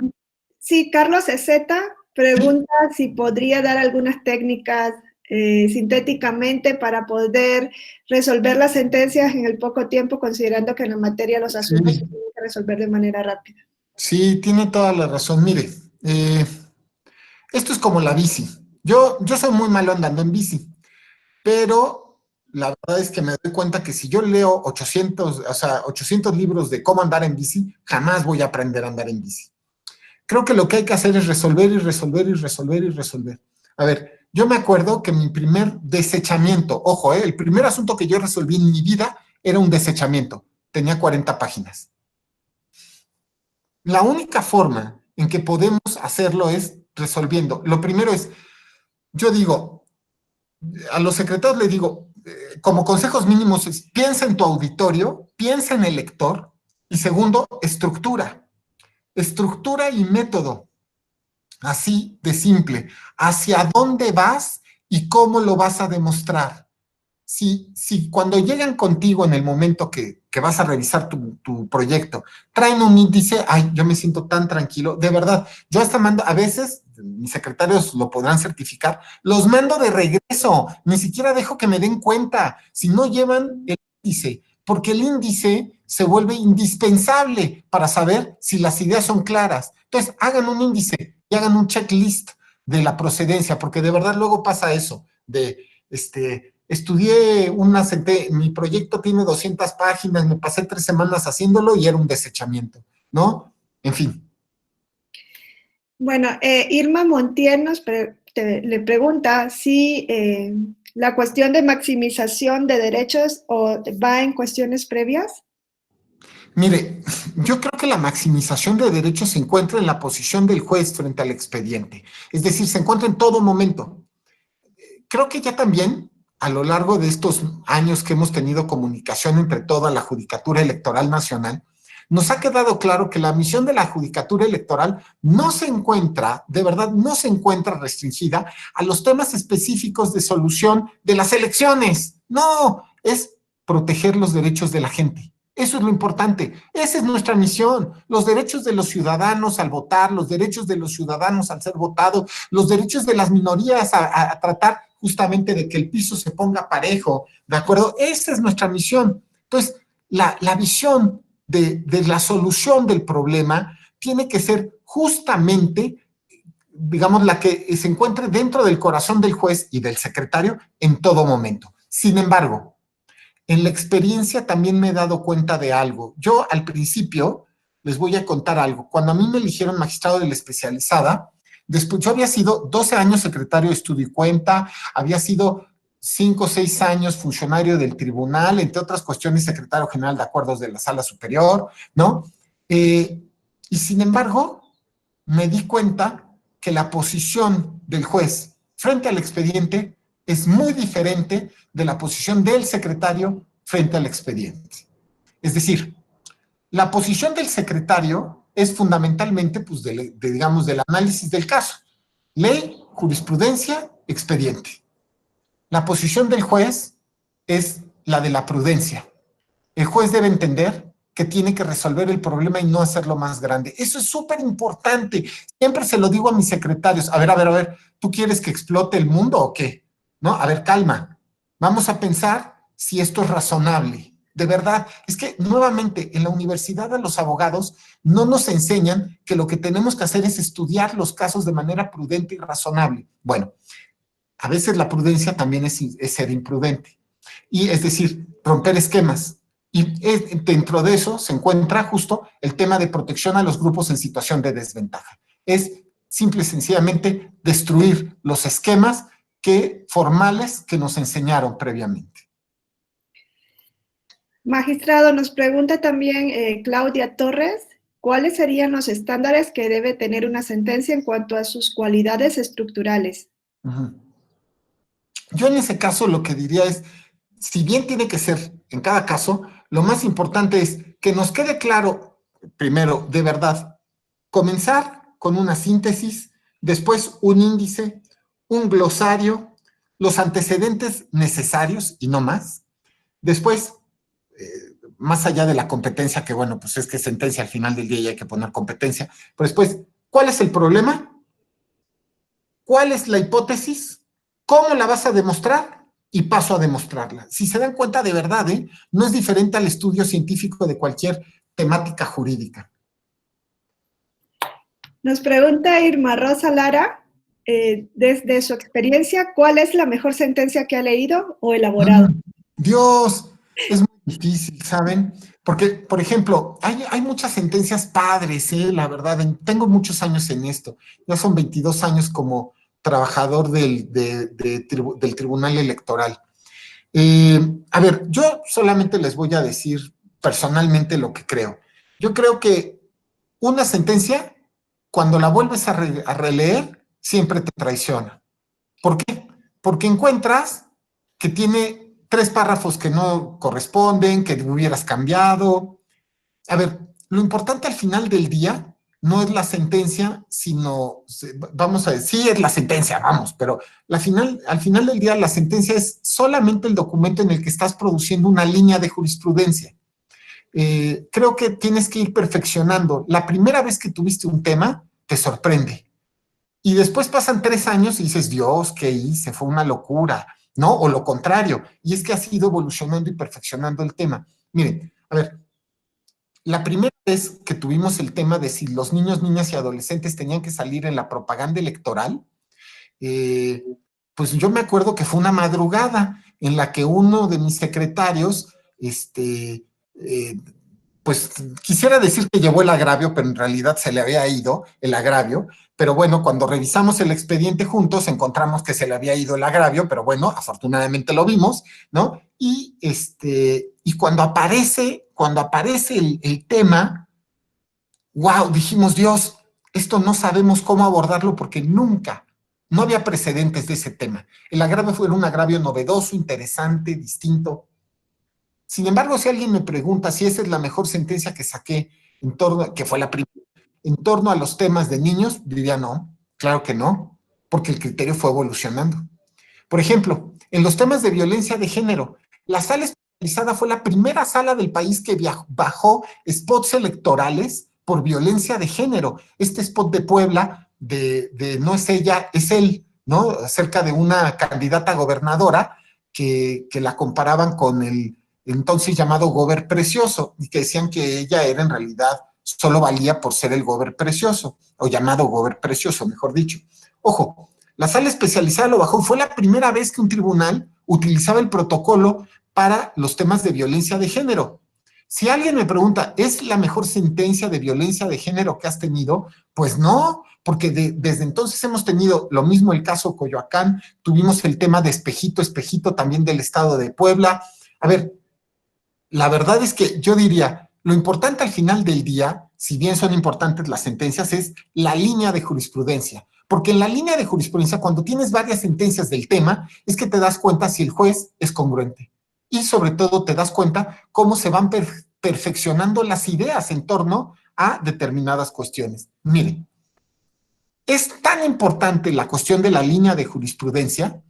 Sí, Carlos Ezeta pregunta si podría dar algunas técnicas sintéticamente para poder resolver las sentencias en el poco tiempo, considerando que en la materia los asuntos se tienen que resolver de manera rápida. Sí, tiene toda la razón. Mire, esto es como la bici. Yo soy muy malo andando en bici, pero la verdad es que me doy cuenta que si yo leo 800 libros de cómo andar en bici, jamás voy a aprender a andar en bici. Creo que lo que hay que hacer es resolver y resolver y resolver y resolver. A ver, yo me acuerdo que mi primer desechamiento, ojo, el primer asunto que yo resolví en mi vida era un desechamiento. Tenía 40 páginas. La única forma en que podemos hacerlo es resolviendo. Lo primero es, yo digo, a los secretarios les digo, como consejos mínimos es, piensa en tu auditorio, piensa en el lector, y segundo, estructura. Estructura y método. Así de simple. ¿Hacia dónde vas y cómo lo vas a demostrar? Si cuando llegan contigo en el momento que vas a revisar tu proyecto, traen un índice, ay, yo me siento tan tranquilo, de verdad, yo hasta mando, a veces, mis secretarios lo podrán certificar, los mando de regreso, ni siquiera dejo que me den cuenta, si no llevan el índice, porque el índice se vuelve indispensable para saber si las ideas son claras. Entonces, hagan un índice y hagan un checklist de la procedencia, porque de verdad luego pasa eso, estudié mi proyecto tiene 200 páginas, me pasé 3 semanas haciéndolo y era un desechamiento, ¿no? En fin. Bueno, Irma Montiel le pregunta si la cuestión de maximización de derechos va en cuestiones previas. Mire, yo creo que la maximización de derechos se encuentra en la posición del juez frente al expediente. Es decir, se encuentra en todo momento. Creo que ya también, a lo largo de estos años que hemos tenido comunicación entre toda la Judicatura Electoral Nacional, nos ha quedado claro que la misión de la Judicatura Electoral no se encuentra, de verdad, no se encuentra restringida a los temas específicos de solución de las elecciones. No, es proteger los derechos de la gente. Eso es lo importante. Esa es nuestra misión. Los derechos de los ciudadanos al votar, los derechos de los ciudadanos al ser votados, los derechos de las minorías a tratar justamente de que el piso se ponga parejo, ¿de acuerdo? Esa es nuestra misión. Entonces, la visión de la solución del problema tiene que ser justamente, digamos, la que se encuentre dentro del corazón del juez y del secretario en todo momento. Sin embargo, en la experiencia también me he dado cuenta de algo. Yo al principio les voy a contar algo. Cuando a mí me eligieron magistrado de la especializada, después yo había sido 12 años secretario de estudio y cuenta, había sido 5 o 6 años funcionario del tribunal, entre otras cuestiones secretario general de acuerdos de la sala superior, ¿no? Y sin embargo, me di cuenta que la posición del juez frente al expediente es muy diferente de la posición del secretario frente al expediente. Es decir, la posición del secretario es fundamentalmente, pues, digamos, del análisis del caso. Ley, jurisprudencia, expediente. La posición del juez es la de la prudencia. El juez debe entender que tiene que resolver el problema y no hacerlo más grande. Eso es súper importante. Siempre se lo digo a mis secretarios. A ver, ¿tú quieres que explote el mundo o qué? ¿No? A ver, calma. Vamos a pensar si esto es razonable. De verdad, es que nuevamente en la universidad a los abogados no nos enseñan que lo que tenemos que hacer es estudiar los casos de manera prudente y razonable. Bueno, a veces la prudencia también es ser imprudente. Y es decir, romper esquemas. Y dentro de eso se encuentra justo el tema de protección a los grupos en situación de desventaja. Es simple y sencillamente destruir los esquemas formales que nos enseñaron previamente. Magistrado, nos pregunta también Claudia Torres, ¿cuáles serían los estándares que debe tener una sentencia en cuanto a sus cualidades estructurales? Yo en ese caso lo que diría es, si bien tiene que ser en cada caso, lo más importante es que nos quede claro, primero, de verdad, comenzar con una síntesis, después un índice, un glosario, los antecedentes necesarios y no más, después, más allá de la competencia, que bueno, pues es que sentencia al final del día y hay que poner competencia, pero después, ¿cuál es el problema? ¿Cuál es la hipótesis? ¿Cómo la vas a demostrar? Y paso a demostrarla. Si se dan cuenta, de verdad, no es diferente al estudio científico de cualquier temática jurídica. Nos pregunta Irma Rosa Lara, desde su experiencia, ¿cuál es la mejor sentencia que ha leído o elaborado? Dios, es muy difícil, ¿saben? Porque, por ejemplo, hay muchas sentencias padres, la verdad. Tengo muchos años en esto. Ya son 22 años como trabajador del Tribunal Electoral. A ver, yo solamente les voy a decir personalmente lo que creo. Yo creo que una sentencia, cuando la vuelves a releer, siempre te traiciona. ¿Por qué? Porque encuentras que tiene 3 párrafos que no corresponden, que hubieras cambiado. A ver, lo importante al final del día no es la sentencia, sino, vamos a decir, sí es la sentencia, vamos, pero al final del día la sentencia es solamente el documento en el que estás produciendo una línea de jurisprudencia. Creo que tienes que ir perfeccionando. La primera vez que tuviste un tema, te sorprende. Y después pasan 3 años y dices, Dios, ¿qué hice? Fue una locura, ¿no? O lo contrario, y es que has ido evolucionando y perfeccionando el tema. Miren, a ver, la primera vez que tuvimos el tema de si los niños, niñas y adolescentes tenían que salir en la propaganda electoral, pues yo me acuerdo que fue una madrugada en la que uno de mis secretarios, pues quisiera decir que llevó el agravio, pero en realidad se le había ido el agravio. Pero bueno, cuando revisamos el expediente juntos, encontramos que se le había ido el agravio, pero bueno, afortunadamente lo vimos, ¿no? Y cuando aparece el tema, wow, dijimos, Dios, esto no sabemos cómo abordarlo porque no había precedentes de ese tema. El agravio fue un agravio novedoso, interesante, distinto. Sin embargo, si alguien me pregunta si esa es la mejor sentencia que saqué que fue la primera, en torno a los temas de niños, diría no, claro que no, porque el criterio fue evolucionando. Por ejemplo, en los temas de violencia de género, la sala especializada fue la primera sala del país que bajó spots electorales por violencia de género. Este spot de Puebla, de no es ella, es él, ¿no? Acerca de una candidata gobernadora que la comparaban con el entonces llamado Gober Precioso, y que decían que ella era en realidad, solo valía por ser el Gober Precioso, o llamado Gober Precioso, mejor dicho. Ojo, la sala especializada lo bajó, fue la primera vez que un tribunal utilizaba el protocolo para los temas de violencia de género. Si alguien me pregunta, ¿es la mejor sentencia de violencia de género que has tenido? Pues no, porque desde entonces hemos tenido lo mismo el caso Coyoacán, tuvimos el tema de Espejito, Espejito también del estado de Puebla. A ver, la verdad es que yo diría, lo importante al final del día, si bien son importantes las sentencias, es la línea de jurisprudencia. Porque en la línea de jurisprudencia, cuando tienes varias sentencias del tema, es que te das cuenta si el juez es congruente. Y sobre todo te das cuenta cómo se van perfeccionando las ideas en torno a determinadas cuestiones. Miren, es tan importante la cuestión de la línea de jurisprudencia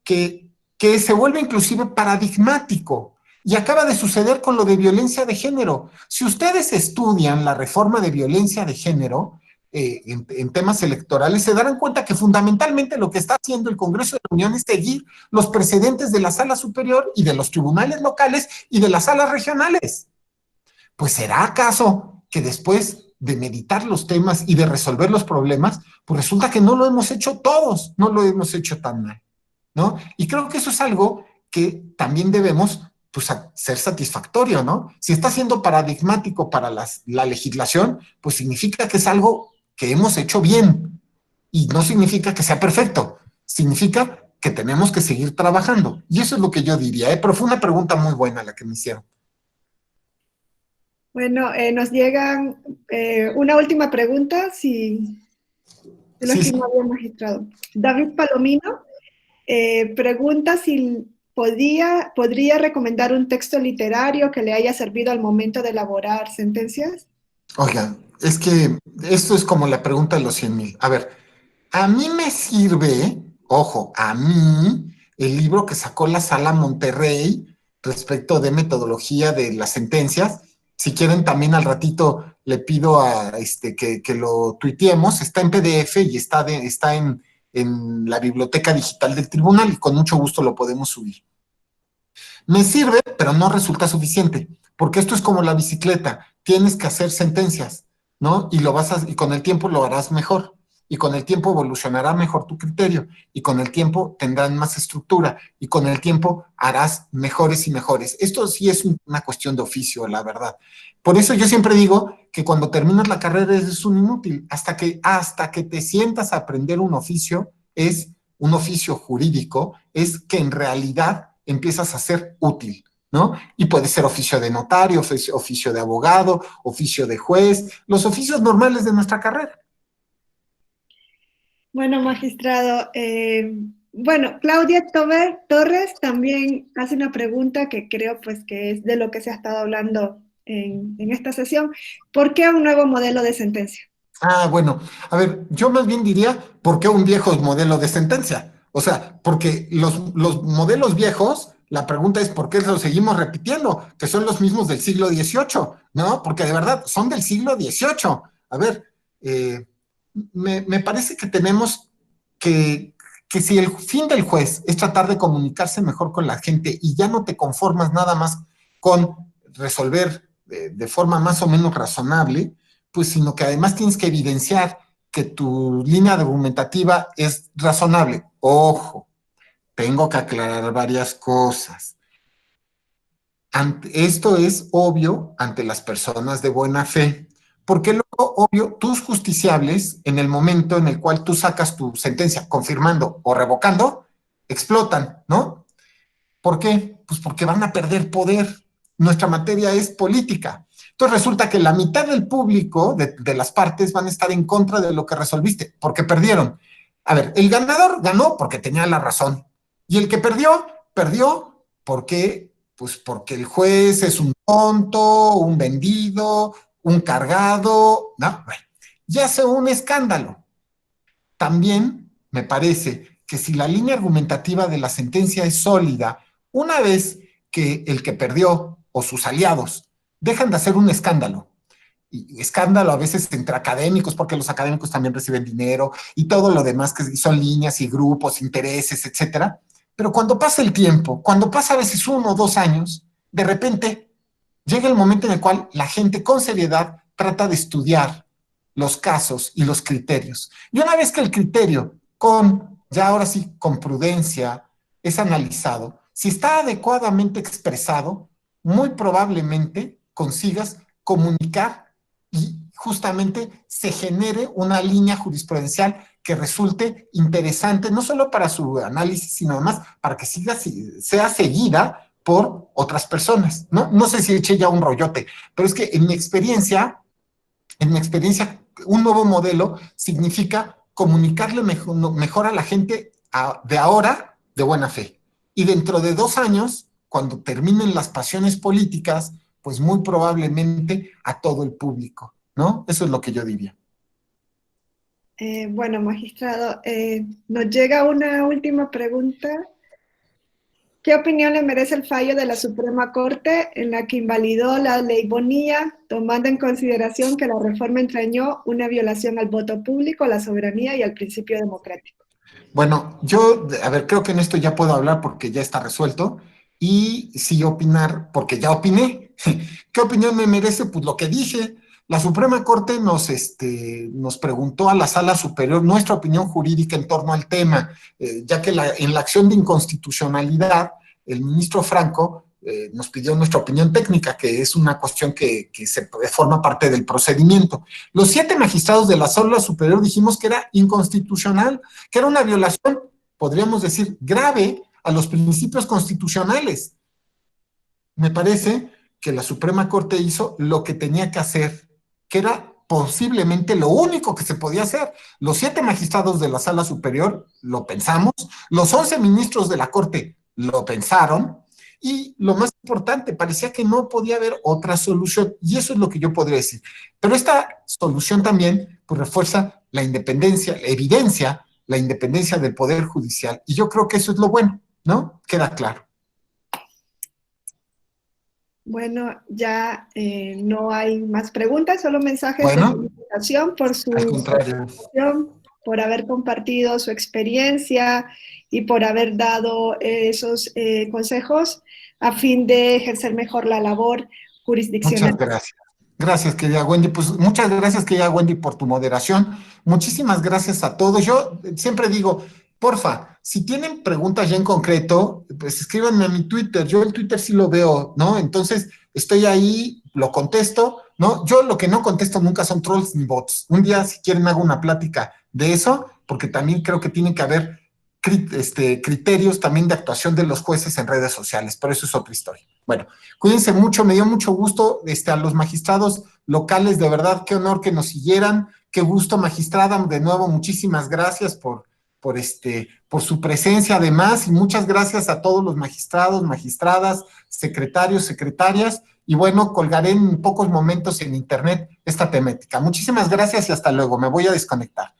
que se vuelve inclusive paradigmático. Y acaba de suceder con lo de violencia de género. Si ustedes estudian la reforma de violencia de género en temas electorales, se darán cuenta que fundamentalmente lo que está haciendo el Congreso de la Unión es seguir los precedentes de la Sala Superior y de los tribunales locales y de las salas regionales. Pues ¿será acaso que después de meditar los temas y de resolver los problemas, pues resulta que no lo hemos hecho todos, no lo hemos hecho tan mal, ¿no? Y creo que eso es algo que también debemos pues, ser satisfactorio, ¿no? Si está siendo paradigmático para la legislación, pues significa que es algo que hemos hecho bien y no significa que sea perfecto, significa que tenemos que seguir trabajando. Y eso es lo que yo diría, pero fue una pregunta muy buena la que me hicieron. Bueno, nos llegan una última pregunta, si lo estimado magistrado. David Palomino pregunta si podría recomendar un texto literario que le haya servido al momento de elaborar sentencias. Oigan, es que esto es como la pregunta de los 100,000. A ver, a mí me sirve, ojo, a mí, el libro que sacó la Sala Monterrey respecto de metodología de las sentencias. Si quieren, también al ratito le pido a que lo tuiteemos. Está en PDF y está en la biblioteca digital del tribunal y con mucho gusto lo podemos subir. Me sirve, pero no resulta suficiente, porque esto es como la bicicleta. Tienes que hacer sentencias, ¿no? Y con el tiempo lo harás mejor. Y con el tiempo evolucionará mejor tu criterio, y con el tiempo tendrán más estructura, y con el tiempo harás mejores y mejores. Esto sí es una cuestión de oficio, la verdad. Por eso yo siempre digo que cuando terminas la carrera eres un inútil, hasta que te sientas a aprender un oficio, es un oficio jurídico, es que en realidad empiezas a ser útil, ¿no? Y puede ser oficio de notario, oficio de abogado, oficio de juez, los oficios normales de nuestra carrera. Bueno, magistrado, Claudia Torres también hace una pregunta que creo pues que es de lo que se ha estado hablando en esta sesión. ¿Por qué un nuevo modelo de sentencia? Bueno, a ver, yo más bien diría, ¿por qué un viejo modelo de sentencia? O sea, porque los modelos viejos, la pregunta es ¿por qué los seguimos repitiendo? Que son los mismos del siglo XVIII, ¿no? Porque de verdad son del siglo XVIII. A ver, me parece que tenemos que si el fin del juez es tratar de comunicarse mejor con la gente y ya no te conformas nada más con resolver de forma más o menos razonable, pues sino que además tienes que evidenciar que tu línea argumentativa es razonable. Ojo, tengo que aclarar varias cosas. Esto es obvio ante las personas de buena fe, porque luego, obvio, tus justiciables, en el momento en el cual tú sacas tu sentencia confirmando o revocando, explotan, ¿no? ¿Por qué? Pues porque van a perder poder. Nuestra materia es política. Entonces resulta que la mitad del público, de las partes, van a estar en contra de lo que resolviste, porque perdieron. A ver, el ganador ganó porque tenía la razón. Y el que perdió, perdió porque el juez es un tonto, un vendido, un cargado, ¿no? Bueno, ya hace un escándalo. También me parece que si la línea argumentativa de la sentencia es sólida, una vez que el que perdió o sus aliados dejan de hacer un escándalo, y escándalo a veces entre académicos, porque los académicos también reciben dinero y todo lo demás que son líneas y grupos, intereses, etcétera. Pero cuando pasa el tiempo, cuando pasa a veces 1 o 2 años, de repente llega el momento en el cual la gente con seriedad trata de estudiar los casos y los criterios. Y una vez que el criterio, ya ahora sí, con prudencia, es analizado, si está adecuadamente expresado, muy probablemente consigas comunicar y justamente se genere una línea jurisprudencial que resulte interesante, no solo para su análisis, sino además para que sea seguida por otras personas, ¿no? No sé si eché ya un rollote, pero es que en mi experiencia, un nuevo modelo significa comunicarle mejor a la gente de ahora de buena fe. Y dentro de 2 años, cuando terminen las pasiones políticas, pues muy probablemente a todo el público, ¿no? Eso es lo que yo diría. Bueno, magistrado, nos llega una última pregunta. ¿Qué opinión le merece el fallo de la Suprema Corte en la que invalidó la ley Bonilla, tomando en consideración que la reforma entrañó una violación al voto público, a la soberanía y al principio democrático? Bueno, yo, a ver, creo que en esto ya puedo hablar porque ya está resuelto y sí opinar porque ya opiné. ¿Qué opinión me merece? Pues lo que dije. La Suprema Corte nos preguntó a la Sala Superior nuestra opinión jurídica en torno al tema, ya que en la acción de inconstitucionalidad, el ministro Franco nos pidió nuestra opinión técnica, que es una cuestión que forma parte del procedimiento. Los 7 magistrados de la Sala Superior dijimos que era inconstitucional, que era una violación, podríamos decir, grave a los principios constitucionales. Me parece que la Suprema Corte hizo lo que tenía que hacer, que era posiblemente lo único que se podía hacer. Los 7 magistrados de la Sala Superior lo pensamos, los 11 ministros de la Corte lo pensaron, y lo más importante, parecía que no podía haber otra solución, y eso es lo que yo podría decir. Pero esta solución también pues, refuerza la independencia, evidencia la independencia del Poder Judicial, y yo creo que eso es lo bueno, ¿no? Queda claro. Bueno, ya no hay más preguntas, solo mensajes de felicitación por su participación, por haber compartido su experiencia y por haber dado esos consejos a fin de ejercer mejor la labor jurisdiccional. Muchas gracias. Gracias, querida Wendy. Pues muchas gracias, querida Wendy, por tu moderación. Muchísimas gracias a todos. Yo siempre digo, porfa, si tienen preguntas ya en concreto, pues escríbanme a mi Twitter. Yo el Twitter sí lo veo, ¿no? Entonces, estoy ahí, lo contesto, ¿no? Yo lo que no contesto nunca son trolls ni bots. Un día, si quieren, hago una plática de eso, porque también creo que tienen que haber criterios también de actuación de los jueces en redes sociales, pero eso es otra historia. Bueno, cuídense mucho, me dio mucho gusto a los magistrados locales, de verdad, qué honor que nos siguieran, qué gusto, magistrada, de nuevo, muchísimas gracias por su presencia además, y muchas gracias a todos los magistrados, magistradas, secretarios, secretarias, y bueno, colgaré en pocos momentos en internet esta temática. Muchísimas gracias y hasta luego, me voy a desconectar.